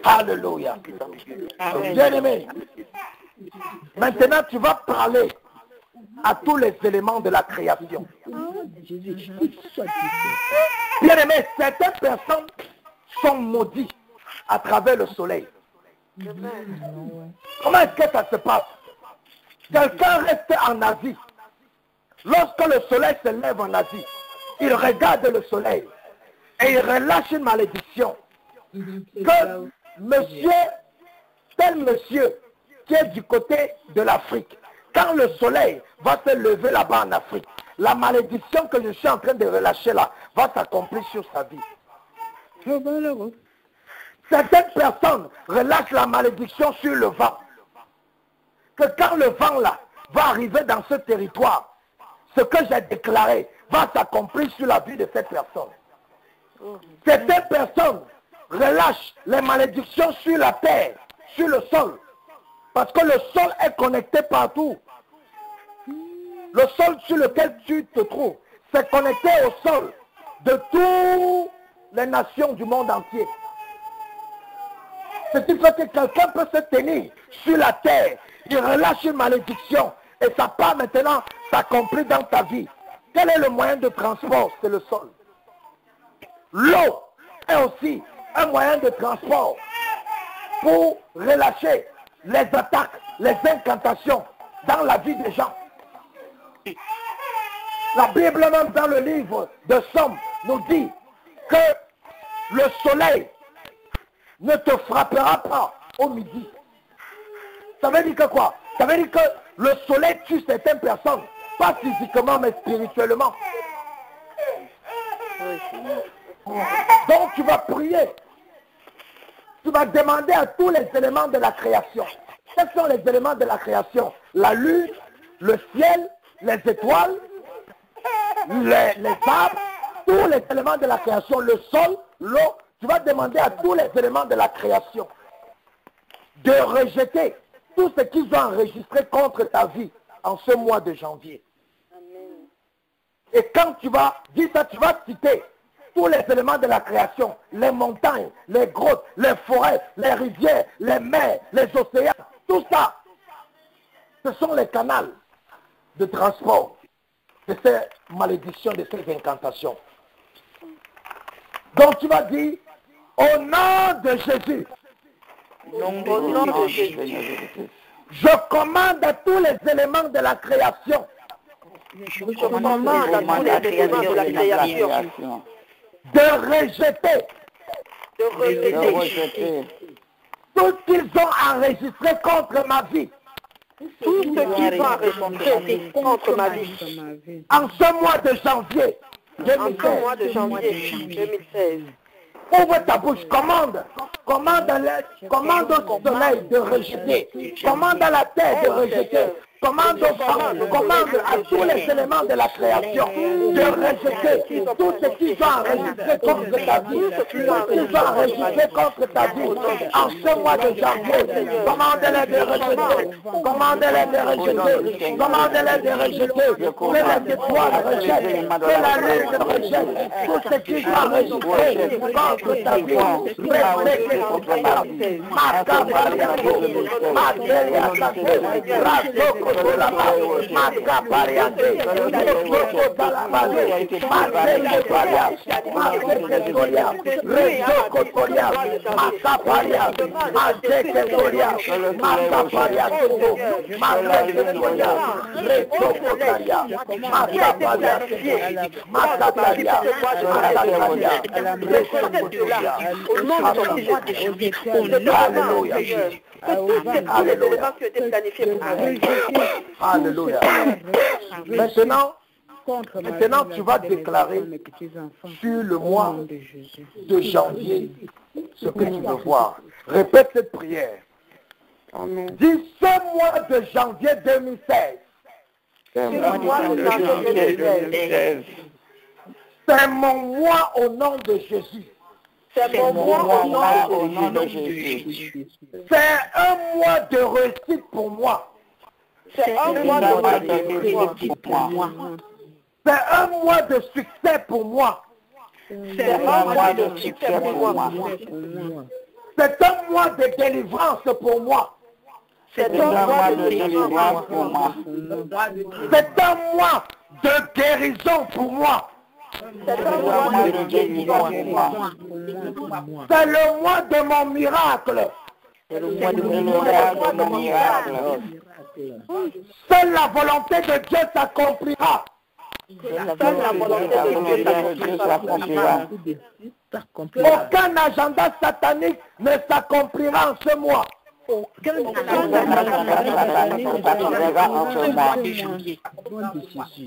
Alléluia. Bien-aimé, maintenant tu vas parler à tous les éléments de la création. Bien-aimé, certaines personnes sont maudites à travers le soleil. Comment est-ce que ça se passe? Quelqu'un reste en Asie. Lorsque le soleil se lève en Asie, il regarde le soleil et il relâche une malédiction. Que tel monsieur qui est du côté de l'Afrique, quand le soleil va se lever là-bas en Afrique, la malédiction que je suis en train de relâcher là va s'accomplir sur sa vie. Certaines personnes relâchent la malédiction sur le vent. Que quand le vent là va arriver dans ce territoire, ce que j'ai déclaré va s'accomplir sur la vie de cette personne. Certaines personnes relâchent les malédictions sur la terre, sur le sol. Parce que le sol est connecté partout. Le sol sur lequel tu te trouves, c'est connecté au sol de toutes les nations du monde entier. Ce qui fait que quelqu'un peut se tenir sur la terre, il relâche une malédiction et ça part maintenant s'accomplir dans ta vie. Quel est le moyen de transport? C'est le sol. L'eau est aussi un moyen de transport pour relâcher les attaques, les incantations dans la vie des gens. La Bible même dans le livre de Somme nous dit que le soleil ne te frappera pas au midi. Ça veut dire que quoi? Ça veut dire que le soleil tue certaines personnes, pas physiquement mais spirituellement. Donc tu vas prier. Tu vas demander à tous les éléments de la création. Quels sont les éléments de la création? La lune, le ciel, les étoiles, les arbres, tous les éléments de la création, le sol, l'eau. Tu vas demander à tous les éléments de la création de rejeter tout ce qu'ils ont enregistré contre ta vie en ce mois de janvier. Et quand tu vas dire ça, tu vas citer tous les éléments de la création, les montagnes, les grottes, les forêts, les rivières, les mers, les océans, tout ça, ce sont les canaux de transport de ces malédictions, de ces incantations. Donc tu vas dire, au nom de Jésus, je commande à tous les éléments de la création de rejeter tout ce qu'ils ont enregistré contre ma vie. Tout ce qu'ils ont enregistré contre ma vie. En ce mois de janvier 2016. Ouvre ta bouche, commande au soleil de rejeter, commande à la terre de rejeter, commande au vent, commande à tous les éléments de la création de rejeter tout ce qu'ils ont enregistré contre ta vie, tout ce qu'ils ont enregistré contre ta vie en ce mois de janvier. Commande-les de rejeter, commande-les de rejeter, commande-les de rejeter, que les étoiles rejettent, que la lune rejette, tout ce qu'ils ont enregistré contre ta vie. Respectez contre ta vie. Alléluia. Maintenant, tu vas déclarer sur le mois de janvier ce que tu veux voir. Répète cette prière. Dis ce mois de janvier 2016. C'est mon mois au nom de Jésus. C'est mon mois au nom de Jésus. C'est un mois de réussite pour moi. C'est un mois de réussite pour moi. C'est un mois de succès pour moi. C'est un mois de succès pour moi. C'est un mois de délivrance pour moi. C'est un mois de délivrance pour moi. C'est un mois de guérison pour moi. C'est un mois de délivrance pour moi. C'est le mois de mon miracle. C'est le mois de mon miracle. Seule la volonté de Dieu s'accomplira. Seule la volonté de Dieu s'accomplira. Aucun agenda satanique ne s'accomplira en ce mois.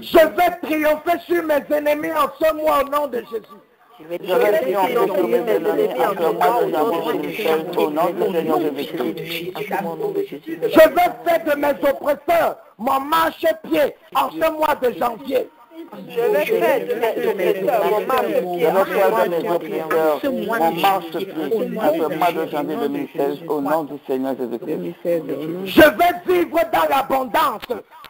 Je vais triompher sur mes ennemis en ce mois au nom de Jésus. Je vais triompher sur mes ennemis en ce mois de janvier au nom du Seigneur Jésus-Christ. Je vais faire de mes oppresseurs mon marchepied en ce mois de janvier. Je vais faire de mes oppresseurs mon marchepied en ce mois de janvier. Mon marchepied en ce mois de janvier 2016 au nom du Seigneur Jésus-Christ. Je vais vivre dans l'abondance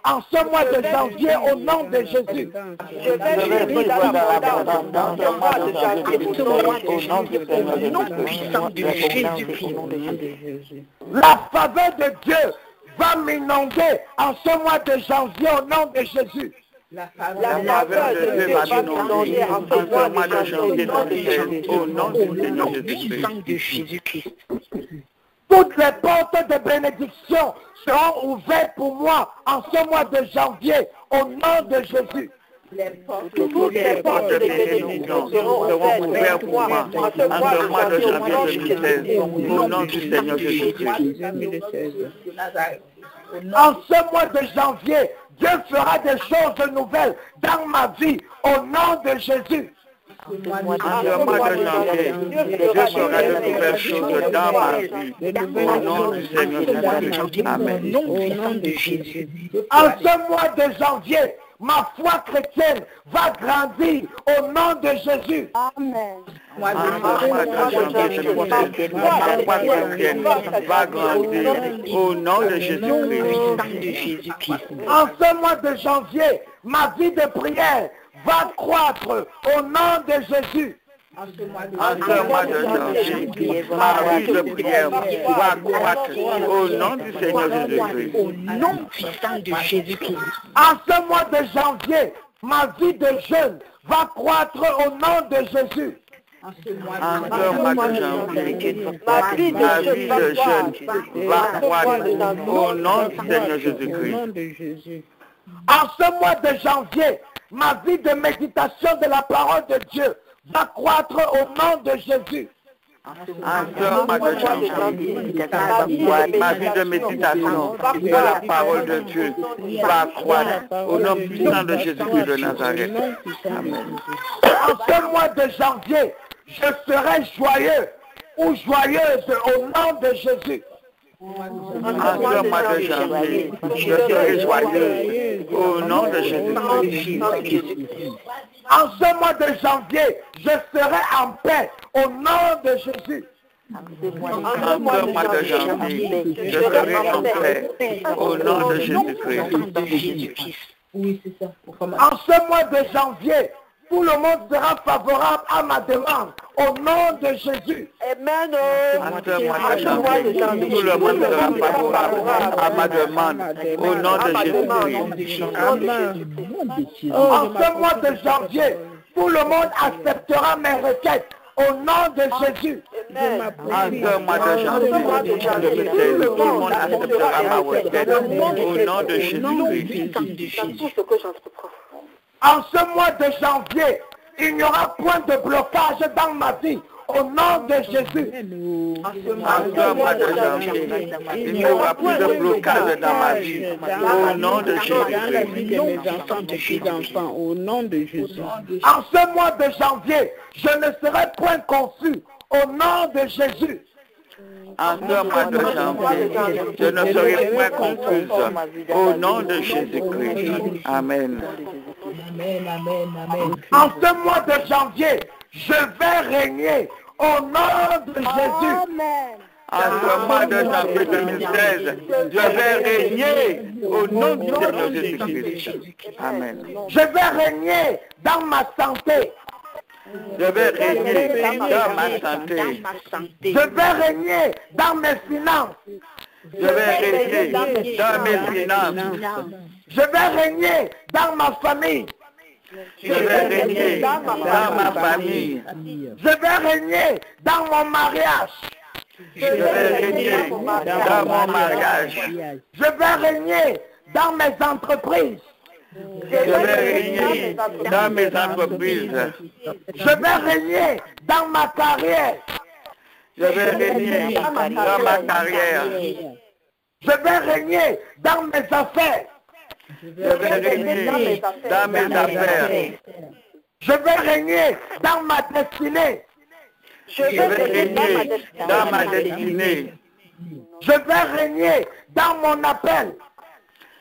en ce mois de janvier au nom de Jésus. Je vais vivre dans l'abondance dans ce mois de janvier au nom du Seigneur Jésus-Christ. La faveur de Dieu va m'inonder en ce mois de janvier au nom de Jésus. La faveur de Dieu va m'inonder en ce mois de janvier au nom du Seigneur Jésus-Christ. Toutes les portes de bénédiction seront ouvertes pour moi en ce mois de janvier au nom de Jésus. Toutes les portes de bénédiction seront ouvertes pour moi en ce mois de janvier 2016 au nom du Seigneur Jésus-Christ. En ce mois de janvier, Dieu fera des choses nouvelles dans ma vie au nom de Jésus. En ce mois de janvier, Dieu fera de nouvelles choses dans ma vie au nom du Seigneur Jésus-Christ. Amen. Au nom de Jésus. En ce mois de janvier, ma foi chrétienne va grandir au nom de Jésus. Amen. En ce mois de janvier, ma foi chrétienne va grandir au nom de Jésus-Christ. En ce mois de janvier, ma vie de prière va croître au nom de Jésus. En ce mois de janvier, ma vie de prière va croître au nom du Seigneur Jésus-Christ. Au nom puissant de Jésus-Christ. En ce mois de janvier, ma vie de jeûne va croître au nom de Jésus. En ce mois de janvier, ma vie de jeûne va croître au nom du Seigneur Jésus-Christ. En ce mois de janvier, ma vie de méditation de la parole de Dieu va croître au nom de Jésus. En ce mois de janvier, ma vie de méditation de la parole de Dieu va croître au nom puissant de Jésus-Christ de Nazareth. Amen. En ce mois de janvier, je serai joyeux ou joyeuse au nom de Jésus. En ce mois de janvier, je serai joyeux au nom de Jésus-Christ. En ce mois de janvier, je serai en paix au nom de Jésus. En ce mois de janvier, je serai en paix au nom de Jésus-Christ. En ce mois de janvier, tout le monde sera favorable à ma demande au nom de Jésus. Amen. En ce mois de janvier, tout le monde sera favorable à ma demande au nom de Jésus-Christ. En ce mois de janvier, tout le monde acceptera mes requêtes au nom de Jésus. En ce mois de janvier, tout le monde acceptera ma requête au nom de Jésus-Christ. En ce mois de janvier, il n'y aura point de blocage dans ma vie au nom de Jésus. En ce mois de janvier, il n'y aura plus de blocage dans ma vie au nom de Jésus-Christ. Au nom de Jésus. En ce mois de janvier, je ne serai point confus au nom de Jésus. En ce mois de janvier, je ne serai point confuse au nom de Jésus-Christ. Amen. En ce mois de janvier, je vais régner au nom de Jésus. En ce mois de janvier 2016, je vais régner au nom du Seigneur Jésus-Christ. Amen. Je vais régner dans ma santé. Je vais régner dans ma santé. Je vais régner dans mes finances. Je vais régner dans mes finances. Je vais régner dans ma famille. Je vais régner dans ma famille. Je vais régner dans mon mariage. Je vais régner dans mon mariage. Je vais régner dans mes entreprises. Je vais régner dans mes entreprises. Je vais régner dans ma carrière. Je vais régner dans ma carrière. Je vais régner dans mes affaires. Je vais régner dans mes affaires. Je vais régner dans ma destinée. Je vais régner dans ma destinée. Je vais régner dans mon appel.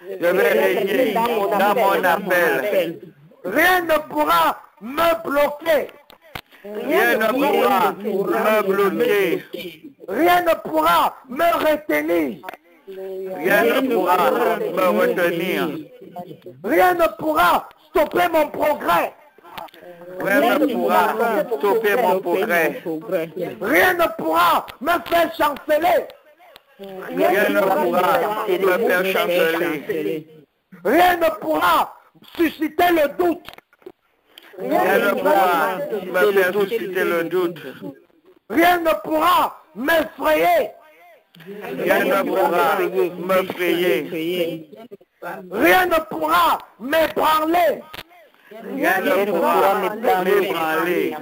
Je vais régner dans mon appel. Rien ne pourra me bloquer. Rien ne pourra me bloquer. Rien ne pourra me retenir. Rien ne pourra me retenir. Rien ne pourra stopper mon progrès. Rien ne pourra stopper mon progrès. Rien ne pourra me faire chanceler. Rien ne pourra me faire chanceler. Rien ne pourra susciter le doute. Rien ne pourra me faire susciter le doute. Rien ne pourra m'effrayer. Rien ne pourra m'effrayer. Rien ne pourra m'ébranler. Rien ne pourra m'ébranler.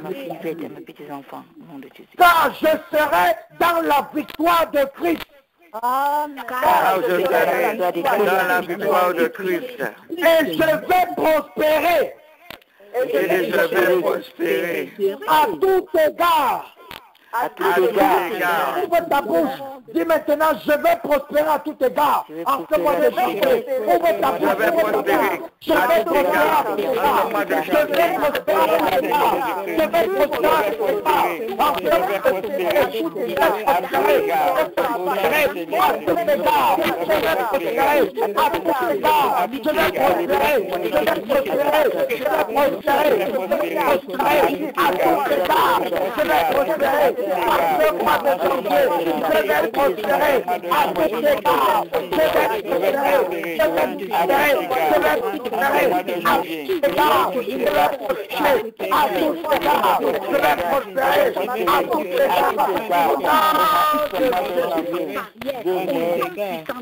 Car je serai dans la victoire de Christ. Car je serai dans la victoire de Christ. Et je vais prospérer Et je vais prospérer à tout égard. à tout égard. Ouvre ta bouche. Dis maintenant, je vais prospérer à tout égard. En ce mois de janvier. Ouvre ta bouche. Je vais prospérer Je vais prospérer à tout égard. Je vais prospérer à tout égard. Je vais prospérer à tout égard. En ce mois de janvier, à tout égard. À tout égard. Je vais prospérer à tout égard. Je vais prospérer. Je vais prospérer. Je vais prospérer. Je vais prospérer à tout égard. Je vais prospérer. À ce mois de janvier, je vais prospérer à tout égard. Je vais prospérer. Je vais prospérer. Je vais prospérer à tout égard. Je vais prospérer à tout égard. Je vais prospérer à tout égard.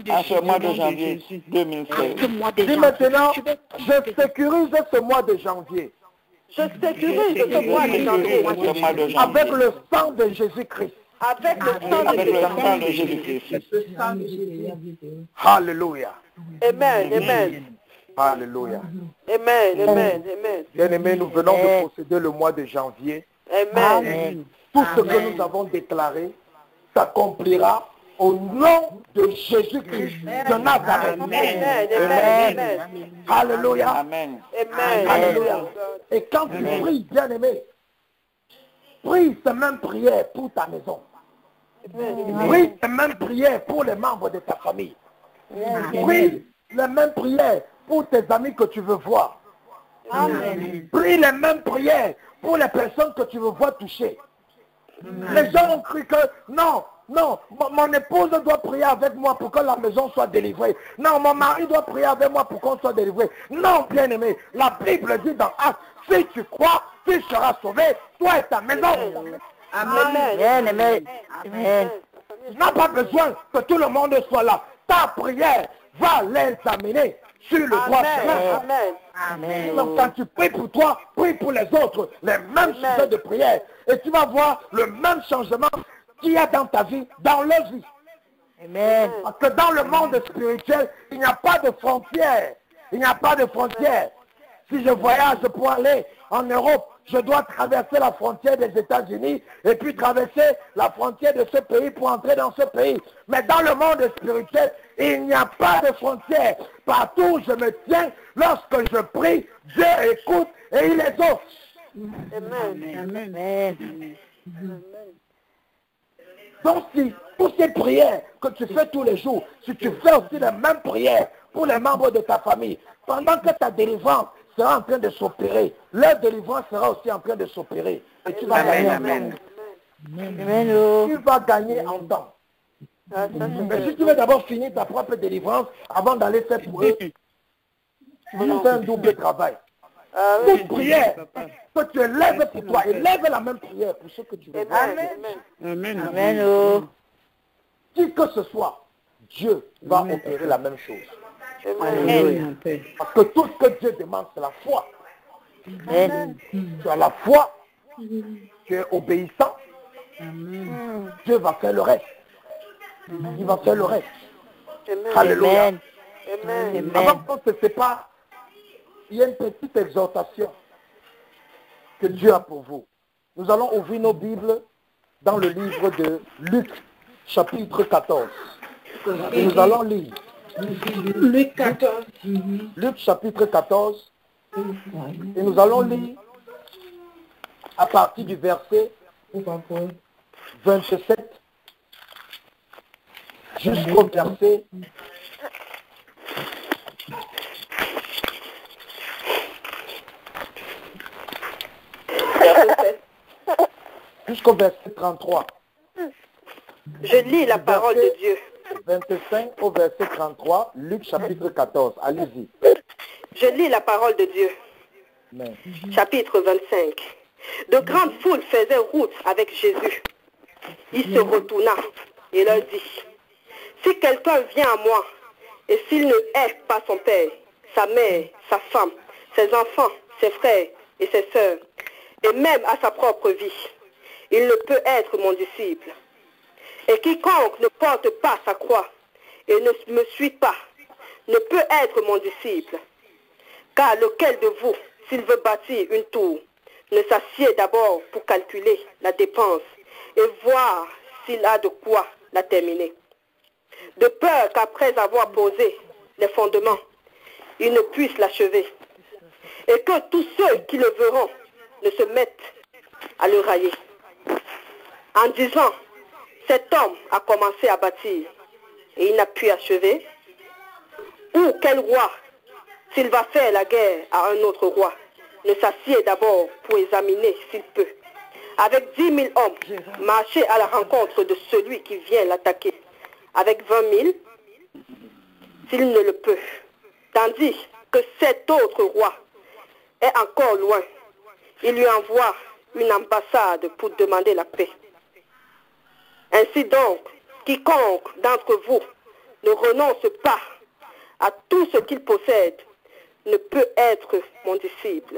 À ce mois de janvier 2016. Dis maintenant, je sécurise ce mois de janvier. Je sécurise ce mois de janvier Avec le sang de Jésus-Christ. avec le sang de Jésus-Christ. Alléluia. Amen, amen, Alléluia. amen, amen, amen, Bien-aimés, nous venons de posséder le mois de janvier. amen. Tout ce que nous avons déclaré s'accomplira au nom de Jésus-Christ de Nazareth. Amen, amen, amen, Alléluia. Amen. amen. Alléluia. Et quand tu pries, bien-aimé, prie ces mêmes prières pour ta maison. Prie ces mêmes prières pour les membres de ta famille. Prie les mêmes prières pour tes amis que tu veux voir. Prie les mêmes prières pour les personnes que tu veux voir toucher. Les gens ont cru que non, mon épouse doit prier avec moi pour que la maison soit délivrée. Non, mon mari doit prier avec moi pour qu'on soit délivré. Non, bien-aimé, la Bible dit dans Actes, si tu crois, tu seras sauvé, toi et ta maison. Amen. Amen. Amen. Tu n'as pas besoin que tout le monde soit là. Ta prière va les amener sur le droit chemin. Amen. Amen. Donc quand tu pries pour toi, prie pour les autres, les mêmes sujets de prière. Et tu vas voir le même changement qu'il y a dans ta vie, dans leur vie. Amen. Parce que dans le monde spirituel, il n'y a pas de frontières. Il n'y a pas de frontières. Si je voyage pour aller en Europe, je dois traverser la frontière des États-Unis et puis traverser la frontière de ce pays pour entrer dans ce pays. Mais dans le monde spirituel, il n'y a pas de frontières. Partout où je me tiens, lorsque je prie, Dieu écoute et il les offre. Amen. Donc si toutes ces prières que tu fais tous les jours, si tu fais aussi les mêmes prières pour les membres de ta famille, pendant que ta délivrance sera en train de s'opérer, leur délivrance sera aussi en train de s'opérer. Et tu vas gagner en temps. Amen. Tu vas gagner en temps. Mais si tu veux d'abord finir ta propre délivrance avant d'aller faire pour eux, tu vas faire un double travail. Toute prière que tu élèves pour toi, élève la même prière pour ceux que tu veux. Amen. Amen. Qui que ce soit, Dieu va opérer la même chose. Amen. Parce que tout ce que Dieu demande, c'est la foi. Amen. Tu as la foi, tu es obéissant, Dieu va faire le reste. Il va faire le reste. Alléluia. Amen. Avant qu'on ne se sépare, il y a une petite exhortation que Dieu a pour vous. Nous allons ouvrir nos Bibles dans le livre de Luc, chapitre 14. Et nous allons lire. Luc 14. Luc, chapitre 14. Et nous allons lire à partir du verset 27 jusqu'au verset 33. Je lis la parole de Dieu. 25 au verset 33, Luc chapitre 14. Allez-y. Je lis la parole de Dieu. Amen. Chapitre 25. De grandes foules faisaient route avec Jésus. Il se retourna et leur dit, si quelqu'un vient à moi, et s'il ne hait pas son père, sa mère, sa femme, ses enfants, ses frères et ses sœurs, et même à sa propre vie, il ne peut être mon disciple. Et quiconque ne porte pas sa croix et ne me suit pas, ne peut être mon disciple. Car lequel de vous, s'il veut bâtir une tour, ne s'assied d'abord pour calculer la dépense et voir s'il a de quoi la terminer. De peur qu'après avoir posé les fondements, il ne puisse l'achever. Et que tous ceux qui le verront ne se mettent à le railler. En disant, cet homme a commencé à bâtir et il n'a pu achever. Ou quel roi, s'il va faire la guerre à un autre roi, ne s'assied d'abord pour examiner s'il peut, avec 10 000 hommes, marcher à la rencontre de celui qui vient l'attaquer, avec 20 000, s'il ne le peut. Tandis que cet autre roi est encore loin, il lui envoie une ambassade pour demander la paix. Ainsi donc, quiconque d'entre vous ne renonce pas à tout ce qu'il possède ne peut être mon disciple.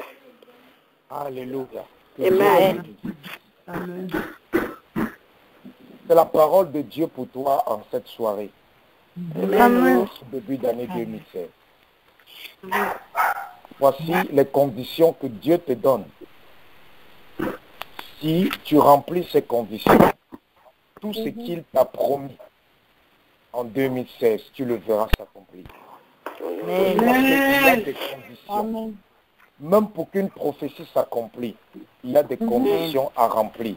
Alléluia. Amen. C'est la parole de Dieu pour toi en cette soirée. Amen. Début d'année 2016. Voici les conditions que Dieu te donne. Si tu remplis ces conditions, tout ce qu'il t'a promis en 2016, tu le verras s'accomplir. Il y a des conditions. Même pour qu'une prophétie s'accomplisse, il y a des conditions à remplir.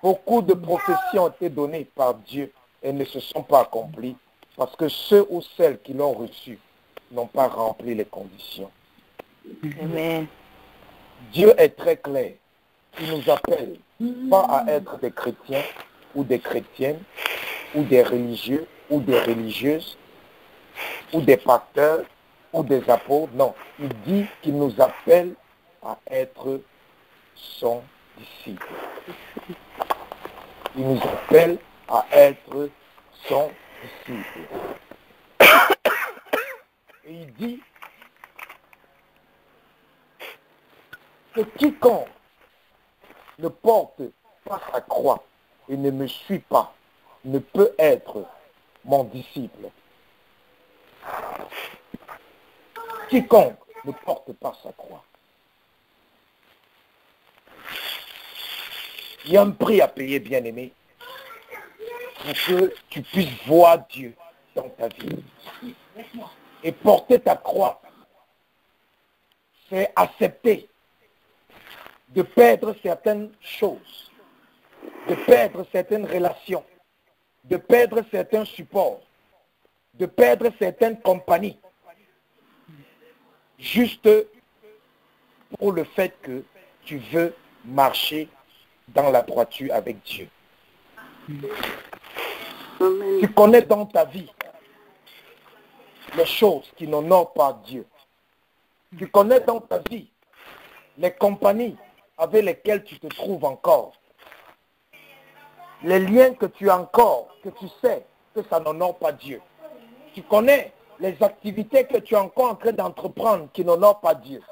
Beaucoup de prophéties ont été données par Dieu et ne se sont pas accomplies parce que ceux ou celles qui l'ont reçues n'ont pas rempli les conditions. Amen. Dieu est très clair. Il nous appelle pas à être des chrétiens ou des chrétiennes ou des religieux ou des religieuses ou des pasteurs ou des apôtres. Non, il dit qu'il nous appelle à être son disciple. Il nous appelle à être son disciple. Et il dit que quiconque ne porte pas sa croix et ne me suit pas ne peut être mon disciple. Quiconque ne porte pas sa croix. Il y a un prix à payer, bien-aimé, pour que tu puisses voir Dieu dans ta vie. Et porter ta croix, c'est accepter de perdre certaines choses, de perdre certaines relations, de perdre certains supports, de perdre certaines compagnies, juste pour le fait que tu veux marcher dans la droiture avec Dieu. Tu connais dans ta vie les choses qui n'honorent pas Dieu. Tu connais dans ta vie les compagnies avec lesquelles tu te trouves encore. Les liens que tu as encore, que tu sais que ça n'honore pas Dieu. Tu connais les activités que tu es encore en train d'entreprendre qui n'honorent pas Dieu.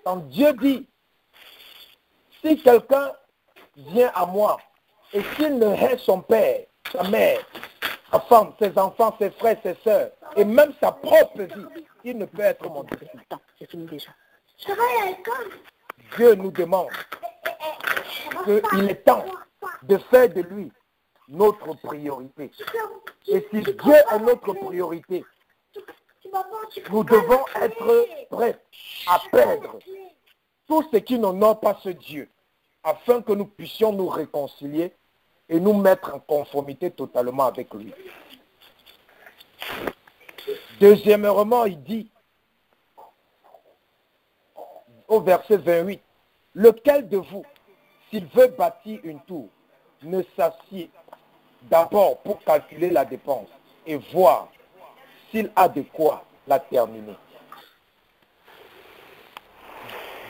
Donc Dieu dit, si quelqu'un vient à moi et s'il ne hait son père, sa mère, sa femme, ses enfants, ses frères, ses sœurs, et même sa propre vie, il ne peut être mon disciple. Dieu nous demande qu'il est temps de faire de lui notre priorité. Et si Dieu est notre priorité, nous devons être prêts à perdre tout ce qui n'honore pas ce Dieu, afin que nous puissions nous réconcilier et nous mettre en conformité totalement avec lui. Deuxièmement, il dit, au verset 28, lequel de vous, s'il veut bâtir une tour, ne s'assied d'abord pour calculer la dépense et voir s'il a de quoi la terminer.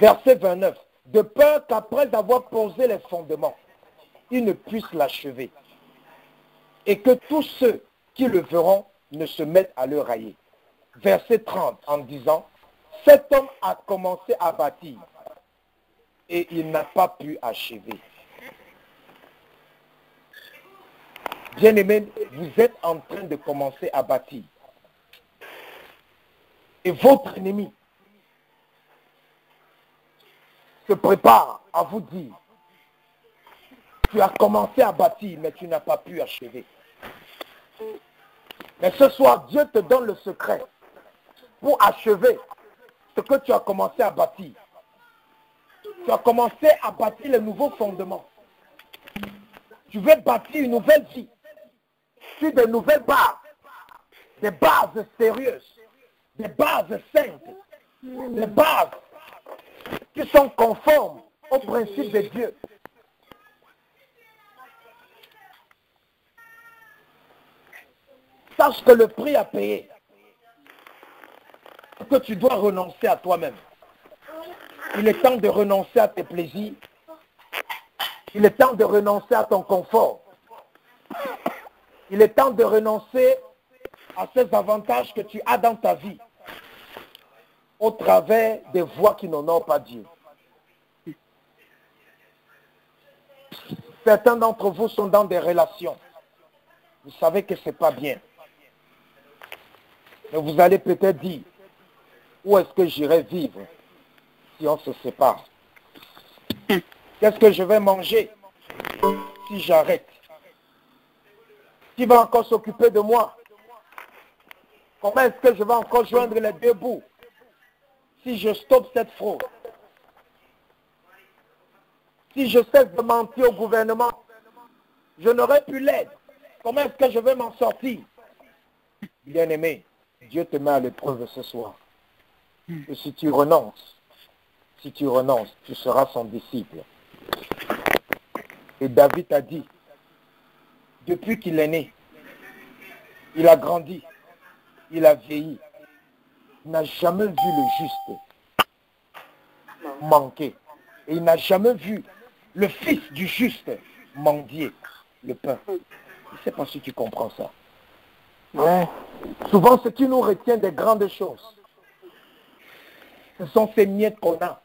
Verset 29. De peur qu'après avoir posé les fondements, il ne puisse l'achever. Et que tous ceux qui le verront ne se mettent à le railler. Verset 30 en disant, cet homme a commencé à bâtir et il n'a pas pu achever. Bien-aimés, vous êtes en train de commencer à bâtir. Et votre ennemi se prépare à vous dire, tu as commencé à bâtir, mais tu n'as pas pu achever. Mais ce soir, Dieu te donne le secret pour achever ce que tu as commencé à bâtir. Tu as commencé à bâtir les nouveaux fondements. Tu veux bâtir une nouvelle vie sur de nouvelles bases, des bases sérieuses, des bases saintes, des bases qui sont conformes aux principes de Dieu. Sache que le prix à payer, que tu dois renoncer à toi-même. Il est temps de renoncer à tes plaisirs. Il est temps de renoncer à ton confort. Il est temps de renoncer à ces avantages que tu as dans ta vie au travers des voies qui n'honorent pas Dieu. Certains d'entre vous sont dans des relations. Vous savez que ce n'est pas bien. Mais vous allez peut-être dire, où est-ce que j'irai vivre si on se sépare? Qu'est-ce que je vais manger si j'arrête? Qui va encore s'occuper de moi? Comment est-ce que je vais encore joindre les deux bouts si je stoppe cette fraude? Si je cesse de mentir au gouvernement, je n'aurai plus l'aide. Comment est-ce que je vais m'en sortir? Bien-aimé, Dieu te met à l'épreuve ce soir. Et si tu renonces, tu seras son disciple. Et David a dit, depuis qu'il est né, il a grandi, il a vieilli, il n'a jamais vu le juste manquer. Et il n'a jamais vu le fils du juste mendier le pain. Je ne sais pas si tu comprends ça. Ouais. Souvent, ce qui nous retient des grandes choses, ce sont ces miettes qu'on a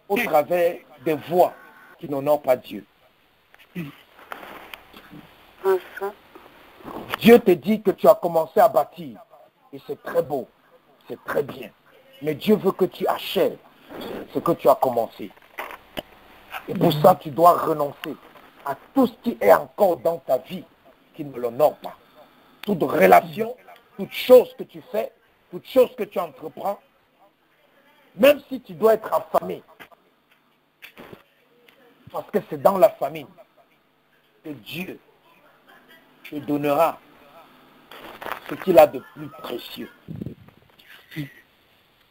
au travers des voies qui n'honorent pas Dieu. Dieu te dit que tu as commencé à bâtir et c'est très beau, c'est très bien. Mais Dieu veut que tu achèves ce que tu as commencé. Et pour ça, tu dois renoncer à tout ce qui est encore dans ta vie qui ne l'honore pas. Toute relation, toute chose que tu fais, toute chose que tu entreprends, même si tu dois être affamé, parce que c'est dans la famine que Dieu te donnera ce qu'il a de plus précieux.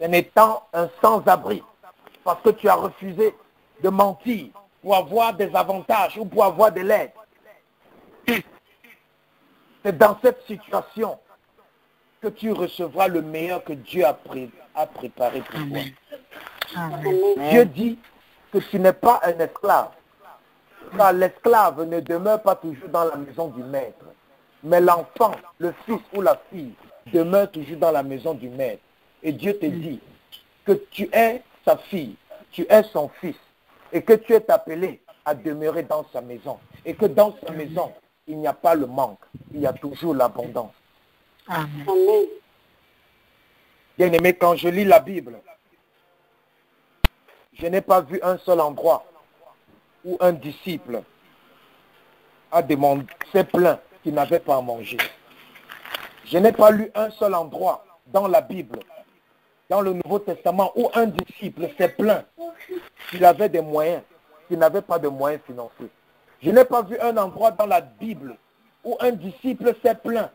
En étant un sans-abri, parce que tu as refusé de mentir pour avoir des avantages ou pour avoir de l'aide. C'est dans cette situation que tu recevras le meilleur que Dieu a préparé pour toi. Amen. Dieu dit que tu n'es pas un esclave, car l'esclave ne demeure pas toujours dans la maison du maître, mais l'enfant, le fils ou la fille demeure toujours dans la maison du maître. Et Dieu te dit que tu es sa fille, tu es son fils, et que tu es appelé à demeurer dans sa maison. Et que dans sa maison, il n'y a pas le manque, il y a toujours l'abondance. Amen. Amen. Bien-aimé, quand je lis la Bible, je n'ai pas vu un seul endroit où un disciple a demandé, s'est plaint qu'il n'avait pas à manger. Je n'ai pas lu un seul endroit dans la Bible, dans le Nouveau Testament, où un disciple s'est plaint qu'il avait des moyens, qu'il n'avait pas de moyens financiers. Je n'ai pas vu un endroit dans la Bible où un disciple s'est plaint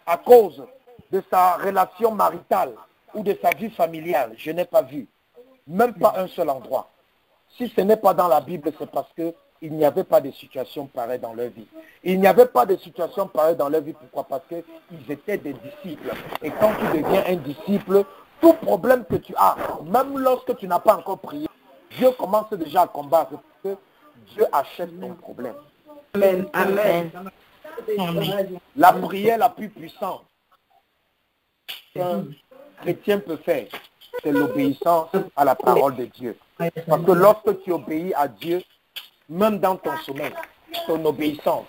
à cause de sa relation maritale ou de sa vie familiale. Je n'ai pas vu. Même pas un seul endroit. Si ce n'est pas dans la Bible, c'est parce qu'il n'y avait pas de situation pareille dans leur vie. Il n'y avait pas de situation pareille dans leur vie. Pourquoi? Parce qu'ils étaient des disciples. Et quand tu deviens un disciple, tout problème que tu as, même lorsque tu n'as pas encore prié, Dieu commence déjà à combattre parce que Dieu achète ton problème. Amen. Amen. La prière la plus puissante qu'un chrétien peut faire, c'est l'obéissance à la parole de Dieu. Parce que lorsque tu obéis à Dieu, même dans ton sommeil, ton obéissance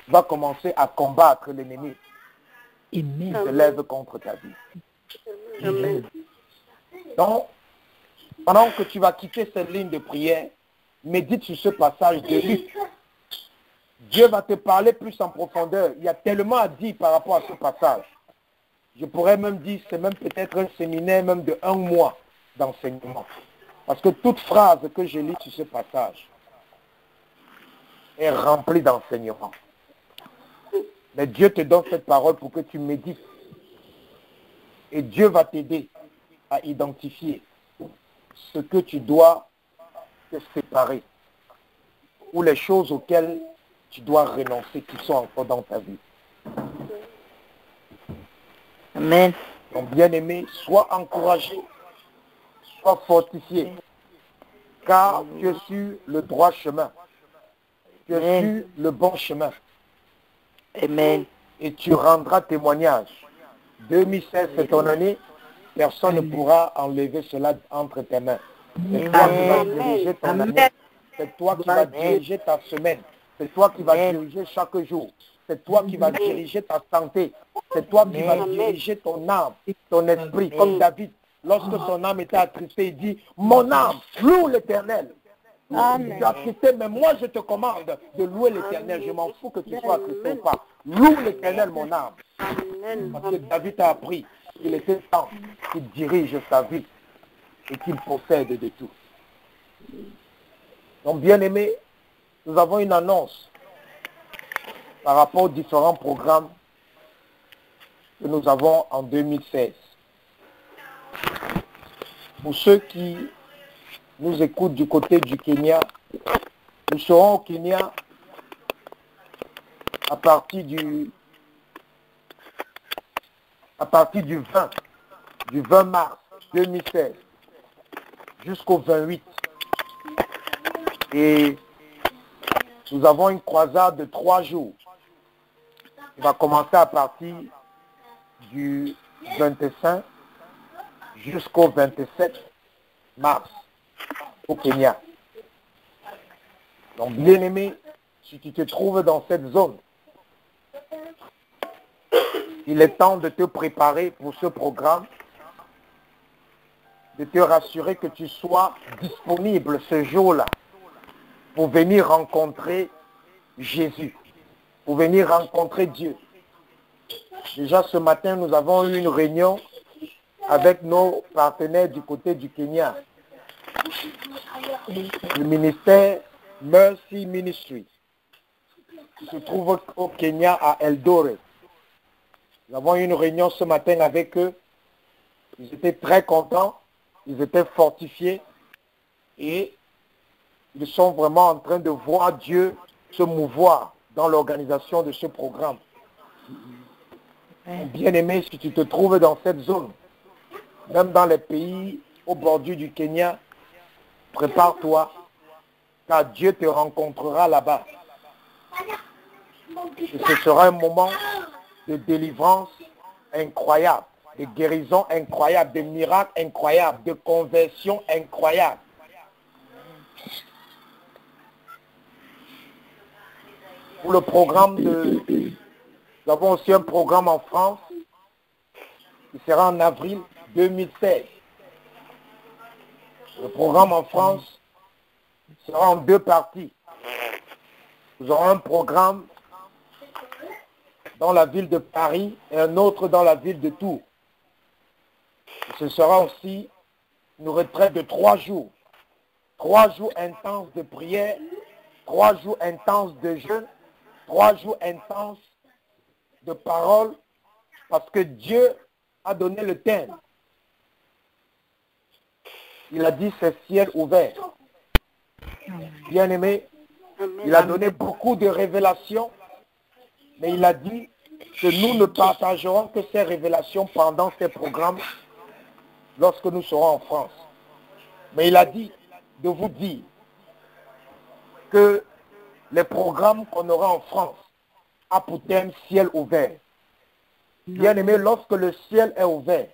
va commencer à combattre l'ennemi qui se lève contre ta vie. Amen. Donc, pendant que tu vas quitter cette ligne de prière, médite sur ce passage de Luc. Dieu va te parler plus en profondeur. Il y a tellement à dire par rapport à ce passage. Je pourrais même dire, c'est même peut-être un séminaire même de 1 mois d'enseignement. Parce que toute phrase que je lis sur ce passage est remplie d'enseignements. Mais Dieu te donne cette parole pour que tu médites. Et Dieu va t'aider à identifier ce que tu dois te séparer ou les choses auxquelles tu dois renoncer qui sont encore dans ta vie. Amen. Donc, bien-aimé, sois encouragé, sois fortifié, car tu es sur le droit chemin. Tu es sur le bon chemin. Amen. Et tu rendras témoignage. 2016, c'est ton année. Personne ne pourra enlever cela entre tes mains. C'est toi qui vas diriger ton année. C'est toi qui vas diriger ta semaine. C'est toi qui vas diriger chaque jour. C'est toi qui vas diriger ta santé. C'est toi qui vas diriger ton âme, ton esprit. Comme David, lorsque son âme était attristée, il dit, mon âme, loue l'Éternel. Tu es attristé, mais moi je te commande de louer l'Éternel. Je m'en fous que tu sois attristé ou pas. Loue l'Éternel, mon âme. Parce que David a appris qu'il était temps qu'il dirige sa vie et qu'il possède de tout. Donc, bien aimé, nous avons une annonce par rapport aux différents programmes que nous avons en 2016. Pour ceux qui nous écoutent du côté du Kenya, nous serons au Kenya à partir du 20 mars 2016 jusqu'au 28. Et nous avons une croisade de 3 jours. qui va commencer à partir du 25 jusqu'au 27 mars au Kenya. Donc, bien aimé, si tu te trouves dans cette zone, il est temps de te préparer pour ce programme, de te rassurer que tu sois disponible ce jour-là pour venir rencontrer Jésus, pour venir rencontrer Dieu. Déjà ce matin, nous avons eu une réunion avec nos partenaires du côté du Kenya, le ministère Mercy Ministry, qui se trouve au Kenya à Eldoret. Nous avons eu une réunion ce matin avec eux. Ils étaient très contents, ils étaient fortifiés et ils sont vraiment en train de voir Dieu se mouvoir dans l'organisation de ce programme. Bien-aimé, si tu te trouves dans cette zone, même dans les pays au bordure du Kenya, prépare-toi, car Dieu te rencontrera là-bas. Et ce sera un moment de délivrance, incroyables, de guérisons incroyables, de miracles incroyables, de conversions incroyables. Pour le programme nous avons aussi un programme en France qui sera en avril 2016. Le programme en France sera en 2 parties. Nous aurons un programme dans la ville de Paris et un autre dans la ville de Tours. Et ce sera aussi une retraite de 3 jours. 3 jours intenses de prière, 3 jours intenses de jeûne, 3 jours intenses de parole, parce que Dieu a donné le thème. Il a dit c'est ciel ouvert. Bien-aimé, il a donné beaucoup de révélations, mais il a dit que nous ne partagerons que ces révélations pendant ces programmes lorsque nous serons en France. Mais il a dit de vous dire que les programmes qu'on aura en France a pour thème ciel ouvert. Bien-aimé, lorsque le ciel est ouvert,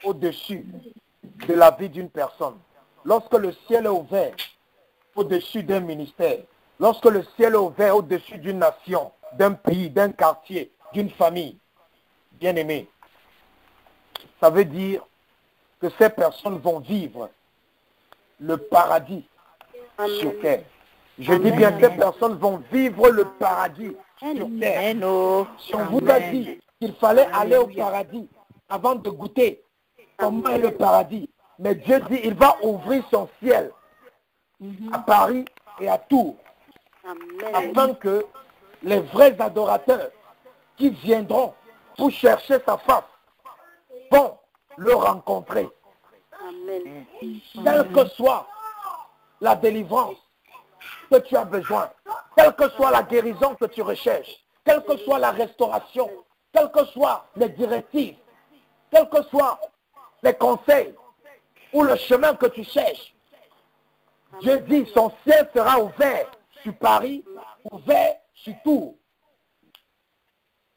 au-dessus de la vie d'une personne, lorsque le ciel est ouvert au-dessus d'un ministère, lorsque le ciel est ouvert au-dessus d'une nation, d'un pays, d'un quartier, d'une famille, bien-aimé, ça veut dire que ces personnes vont vivre le paradis sur terre. Je dis bien, ces personnes vont vivre le paradis sur terre. Si on vous a dit qu'il fallait aller au paradis avant de goûter comment est le paradis, mais Dieu dit il va ouvrir son ciel à Paris et à Tours, afin que les vrais adorateurs qui viendront pour chercher sa face vont le rencontrer. Quelle que soit la délivrance que tu as besoin, quelle que soit la guérison que tu recherches, quelle que soit la restauration, quelles que soient les directives, quels que soient les conseils ou le chemin que tu cherches, Dieu dit son ciel sera ouvert sur Paris, ouvert sur Tours.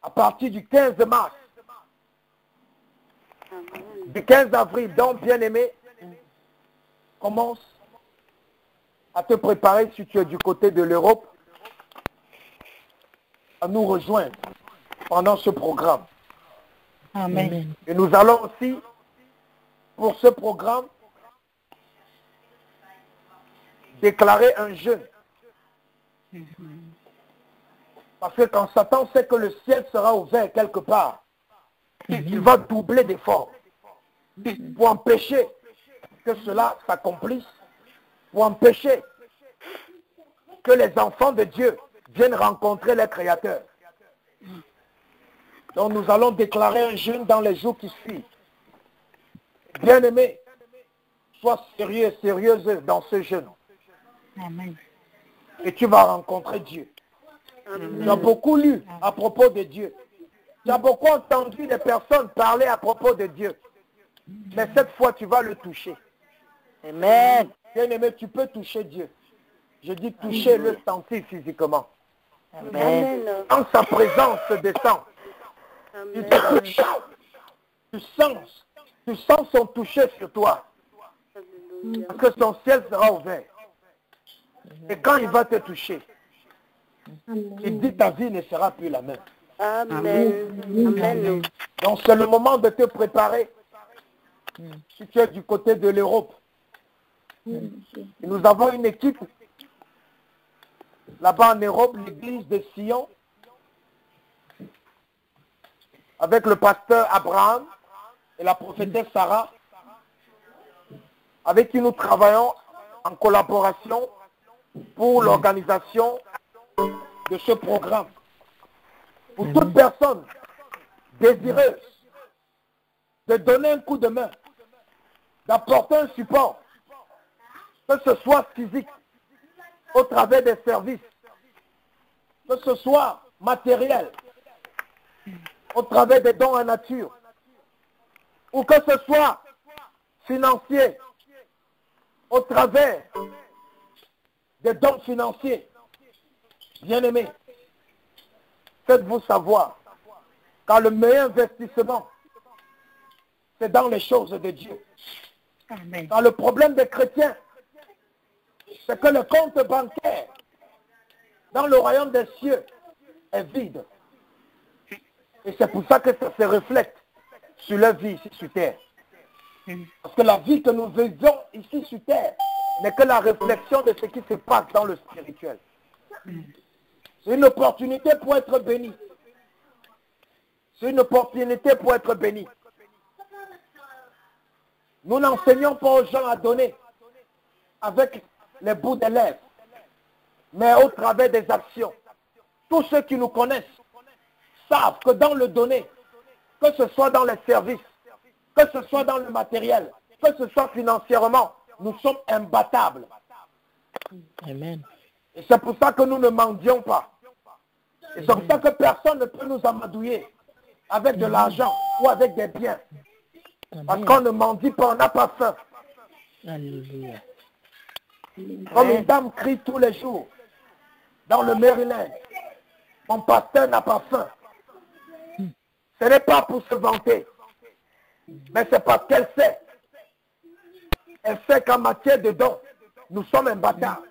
À partir du 15 mars, du 15 avril, donc bien-aimé, commence à te préparer si tu es du côté de l'Europe, à nous rejoindre pendant ce programme. Amen. Et nous allons aussi, pour ce programme, déclarer un jeûne. Parce que quand Satan sait que le ciel sera ouvert quelque part, il va doubler d'efforts pour empêcher que cela s'accomplisse, pour empêcher que les enfants de Dieu viennent rencontrer les créateurs. Donc nous allons déclarer un jeûne dans les jours qui suivent. Bien-aimé, sois sérieux et sérieuse dans ce jeûne. Amen. Et tu vas rencontrer Dieu. Tu as beaucoup lu à propos de Dieu. Tu as beaucoup entendu des personnes parler à propos de Dieu. Mais cette fois, tu vas le toucher. Amen. Bien-aimé, tu peux toucher Dieu. Je dis toucher, le sentir physiquement. Amen. Quand sa présence descend, il te touche. Tu sens son toucher sur toi. Parce que son ciel sera ouvert. Et quand il va te toucher, il dit ta vie ne sera plus la même. Amen. Amen. Donc c'est le moment de te préparer. Si tu es du côté de l'Europe, nous avons une équipe là-bas en Europe, l'église de Sion, avec le pasteur Abraham et la prophétesse Sarah, avec qui nous travaillons en collaboration pour l'organisation de ce programme. Pour toute personne désireuse de donner un coup de main, d'apporter un support, que ce soit physique, au travers des services, que ce soit matériel, au travers des dons en nature, ou que ce soit financier, au travers des dons financiers. Bien-aimés, faites-vous savoir, car le meilleur investissement, c'est dans les choses de Dieu. Amen. Car le problème des chrétiens, c'est que le compte bancaire dans le royaume des cieux est vide. Et c'est pour ça que ça se reflète sur leur vie ici sur terre. Parce que la vie que nous vivons ici sur terre n'est que la réflexion de ce qui se passe dans le spirituel. C'est une opportunité pour être béni. C'est une opportunité pour être béni. Nous n'enseignons pas aux gens à donner avec les bouts des lèvres, mais au travers des actions. Tous ceux qui nous connaissent savent que dans le donner, que ce soit dans les services, que ce soit dans le matériel, que ce soit financièrement, nous sommes imbattables. Amen. Et c'est pour ça que nous ne mendions pas. Et c'est pour ça que personne ne peut nous amadouiller avec de l'argent ou avec des biens. Parce qu'on ne mendie pas, on n'a pas faim. Alléluia. Comme une dame crie tous les jours dans le Maryland, mon pasteur n'a pas faim. Ce n'est pas pour se vanter, mais c'est parce qu'elle sait. Elle sait qu'en matière de dons, nous sommes imbattables.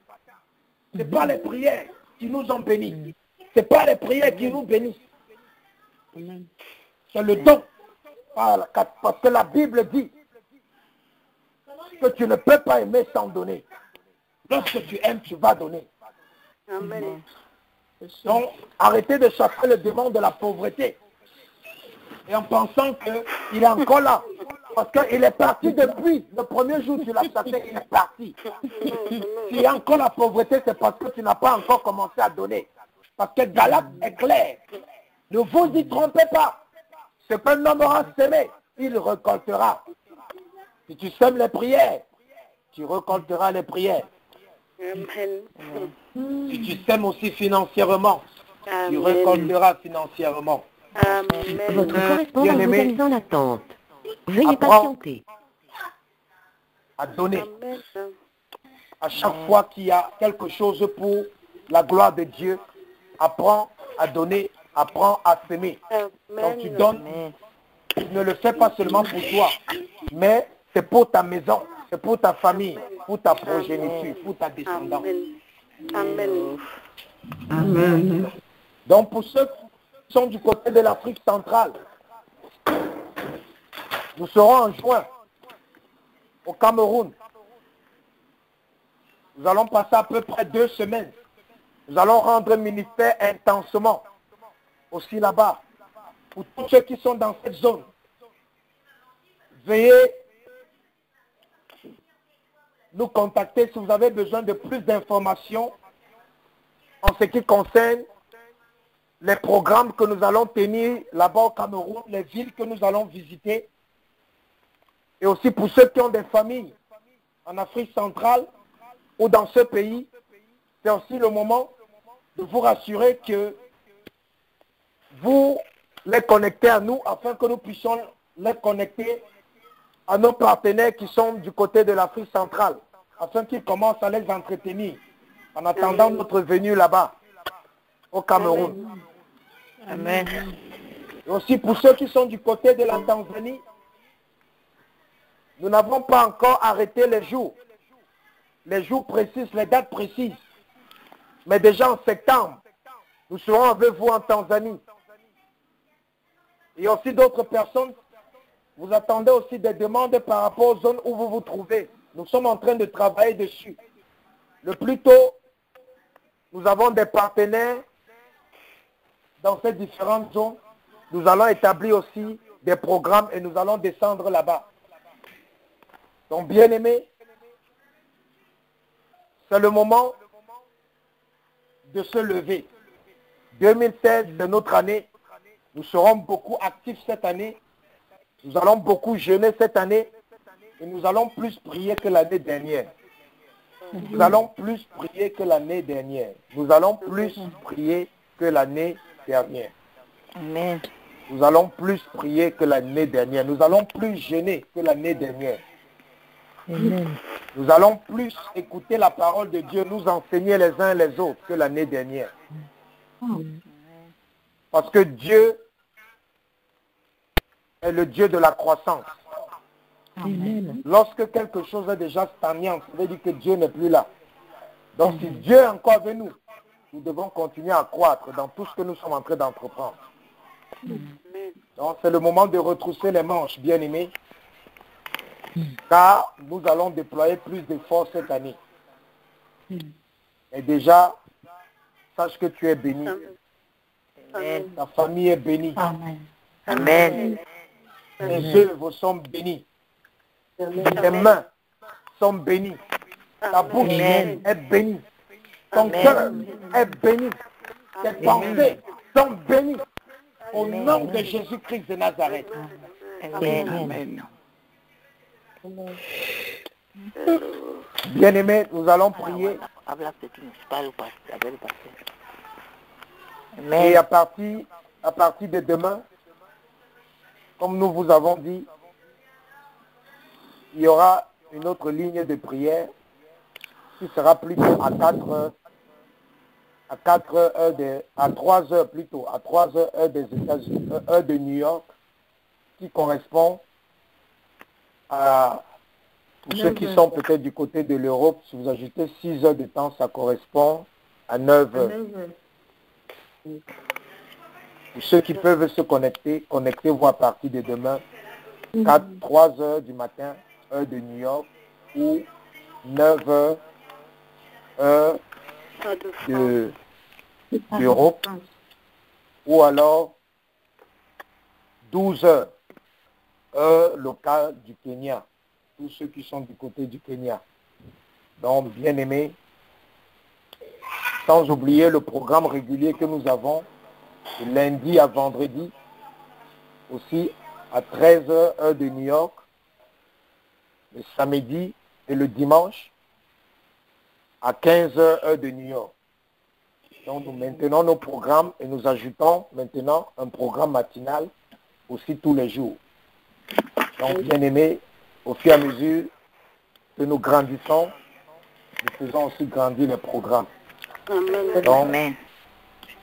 Ce n'est pas les prières qui nous ont bénis. Ce n'est pas les prières qui nous bénissent. C'est le don. Parce que la Bible dit que tu ne peux pas aimer sans donner. Lorsque tu aimes, tu vas donner. Amen. Donc, arrêtez de chercher le démon de la pauvreté. Et en pensant qu'il est encore là. Parce qu'il est parti depuis le premier jour où tu l'as chassé, il est parti. S'il y a encore la pauvreté, c'est parce que tu n'as pas encore commencé à donner. Parce que Galate est clair. Ne vous y trompez pas. Ce qu'un homme aura semé, il récoltera. Si tu sèmes les prières, tu récolteras les prières. Amen. Si tu sèmes aussi financièrement, tu récolteras financièrement. Amen. Votre correspondant vous a Bien-aimé, mis en attente. Veuillez apprends patienter. à donner. Amen. À chaque fois qu'il y a quelque chose pour la gloire de Dieu, apprends à donner, apprends à s'aimer. Quand tu donnes, tu ne le fais pas seulement pour toi, mais c'est pour ta maison, c'est pour ta famille, pour ta progéniture, pour ta descendance. Amen. Amen. Donc pour ceux qui sont du côté de l'Afrique centrale, nous serons en juin au Cameroun. Nous allons passer à peu près 2 semaines. Nous allons rendre un ministère intensément aussi là-bas. Pour tous ceux qui sont dans cette zone, veuillez nous contacter si vous avez besoin de plus d'informations en ce qui concerne les programmes que nous allons tenir là-bas au Cameroun, les villes que nous allons visiter. Et aussi pour ceux qui ont des familles en Afrique centrale ou dans ce pays, c'est aussi le moment de vous rassurer que vous les connectez à nous afin que nous puissions les connecter à nos partenaires qui sont du côté de l'Afrique centrale, afin qu'ils commencent à les entretenir en attendant notre venue là-bas, au Cameroun. Amen. Et aussi pour ceux qui sont du côté de la Tanzanie, nous n'avons pas encore arrêté les jours précis, les dates précises. Mais déjà en septembre, nous serons avec vous en Tanzanie. Et aussi d'autres personnes, vous attendez aussi des demandes par rapport aux zones où vous vous trouvez. Nous sommes en train de travailler dessus. Le plus tôt, nous avons des partenaires dans ces différentes zones. Nous allons établir aussi des programmes et nous allons descendre là-bas. Donc, bien-aimés, c'est le moment de se lever. 2016, c'est notre année. Nous serons beaucoup actifs cette année. Nous allons beaucoup jeûner cette année. Et nous allons plus prier que l'année dernière. Nous allons plus prier que l'année dernière. Nous allons plus prier que l'année dernière. Amen. Nous allons plus prier que l'année dernière. Nous allons plus jeûner que l'année dernière. Amen. Nous allons plus écouter la parole de Dieu, nous enseigner les uns les autres que l'année dernière. Parce que Dieu est le Dieu de la croissance. Amen. Lorsque quelque chose est déjà stagnant, ça veut dire que Dieu n'est plus là. Donc si Dieu est encore avec nous, nous devons continuer à croître dans tout ce que nous sommes en train d'entreprendre. Donc c'est le moment de retrousser les manches, bien-aimés, car nous allons déployer plus d'efforts cette année. Et déjà, sache que tu es béni. Amen. Ta famille est bénie. Amen. Amen. Tes œuvres sont bénies. Tes mains sont bénies. Ta bouche Amen. est bénie. Ton Amen. cœur est béni. Tes pensées sont bénies. Au nom de Jésus-Christ de Nazareth. Amen. Bien-aimés, nous allons prier. Habla petit municipal ou pas, avec le pasteur. Et Amen. à partir de demain, comme nous vous avons dit, il y aura une autre ligne de prière qui sera plutôt à 4 heures. À 3 heures plutôt, à 3 heures des États-Unis, heure de New York, qui correspond à, pour ceux qui sont peut-être du côté de l'Europe, si vous ajoutez 6 heures de temps, ça correspond à 9 heures. Pour ceux qui peuvent se connecter, connectez-vous à partir de demain, 3 heures du matin, heure de New York, ou 9 heures, heure d'Europe, ou alors 12 heures, heure locale du Kenya, tous ceux qui sont du côté du Kenya. Donc, bien aimés, sans oublier le programme régulier que nous avons, de lundi à vendredi, aussi à 13 heures, heure de New York, le samedi et le dimanche, à 15 heures, heure de New York. Donc nous maintenons nos programmes et nous ajoutons maintenant un programme matinal aussi tous les jours. Donc bien aimés, au fur et à mesure que nous grandissons, nous faisons aussi grandir les programmes. Donc,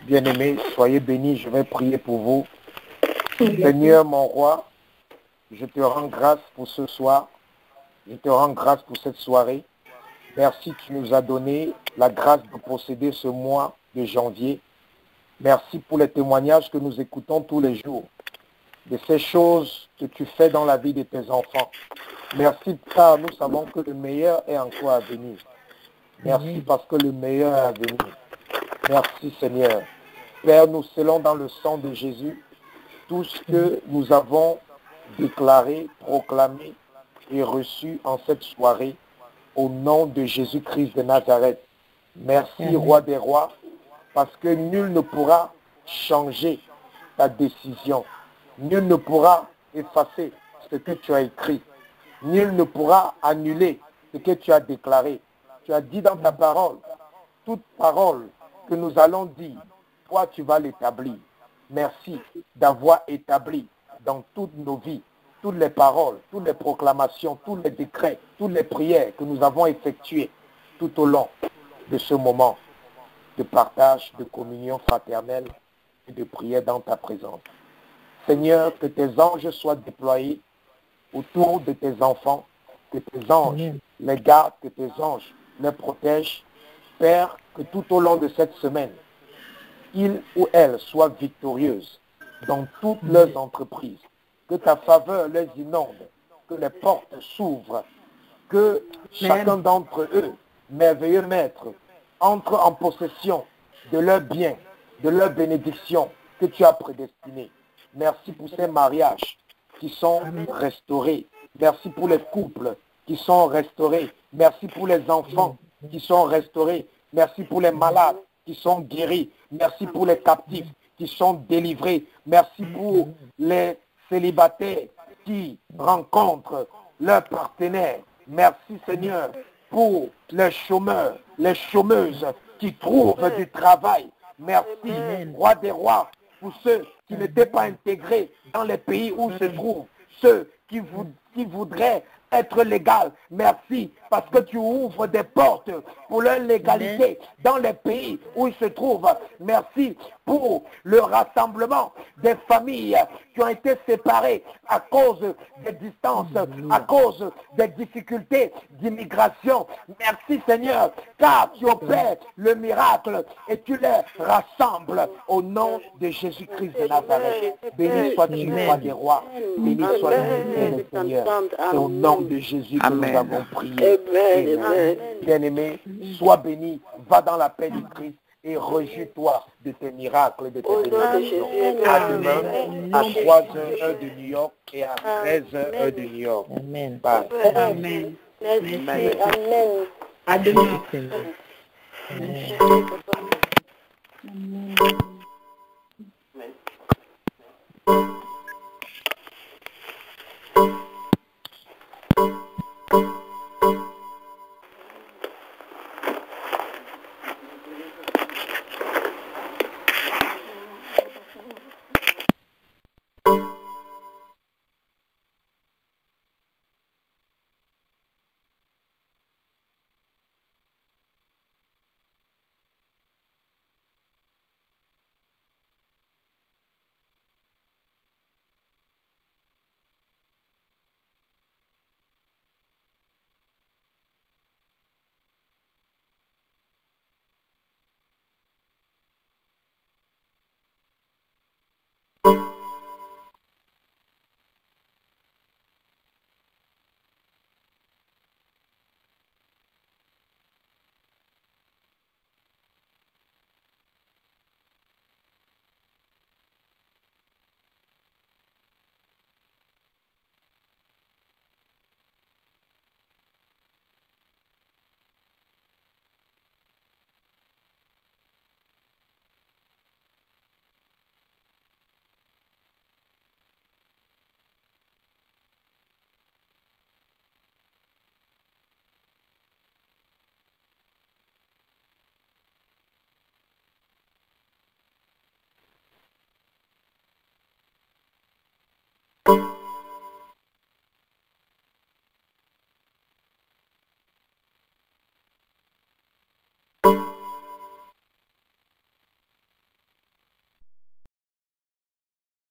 bien aimés, soyez bénis, je vais prier pour vous. Seigneur mon roi, je te rends grâce pour ce soir, je te rends grâce pour cette soirée. Merci, tu nous as donné la grâce de posséder ce mois de janvier. Merci pour les témoignages que nous écoutons tous les jours, de ces choses que tu fais dans la vie de tes enfants. Merci car nous savons que le meilleur est encore à venir. Merci parce que le meilleur est à venir. Merci Seigneur. Père, nous scellons dans le sang de Jésus tout ce que nous avons déclaré, proclamé et reçu en cette soirée. Au nom de Jésus-Christ de Nazareth. Merci, Roi des rois, parce que nul ne pourra changer ta décision. Nul ne pourra effacer ce que tu as écrit. Nul ne pourra annuler ce que tu as déclaré. Tu as dit dans ta parole, toute parole que nous allons dire, toi tu vas l'établir. Merci d'avoir établi dans toutes nos vies toutes les paroles, toutes les proclamations, tous les décrets, toutes les prières que nous avons effectuées tout au long de ce moment de partage, de communion fraternelle et de prière dans ta présence. Seigneur, que tes anges soient déployés autour de tes enfants, que tes anges les gardent, que tes anges les protègent. Père, que tout au long de cette semaine, ils ou elles soient victorieuses dans toutes leurs entreprises. Que ta faveur les inonde, que les portes s'ouvrent, que chacun d'entre eux, merveilleux maître, entre en possession de leurs biens, de leurs bénédictions que tu as prédestinées. Merci pour ces mariages qui sont restaurés. Merci pour les couples qui sont restaurés. Merci pour les enfants qui sont restaurés. Merci pour les malades qui sont guéris. Merci pour les captifs qui sont délivrés. Merci pour les célibataires qui rencontrent leurs partenaires. Merci Seigneur pour les chômeurs, les chômeuses qui trouvent du travail. Merci Roi des rois pour ceux qui n'étaient pas intégrés dans les pays où se trouvent, ceux qui qui voudraient être légal. Merci parce que tu ouvres des portes pour leur légalité dans les pays où ils se trouvent. Merci pour le rassemblement des familles qui ont été séparées à cause des distances, à cause des difficultés d'immigration. Merci Seigneur, car tu opères le miracle et tu les rassembles au nom de Jésus-Christ de Nazareth. Béni sois-tu, roi des rois. Béni sois-tu, Seigneur. C'est au nom de Jésus que nous avons prié. Amen. Bien-aimé, sois béni, va dans la paix du Christ et réjouis-toi de tes miracles, de tes bénédictions. À demain, à 3h heure de New York et à 13h heure de New York. Amen. Bye. Amen. Merci. Amen. Amen. À demain. Amen. Amen.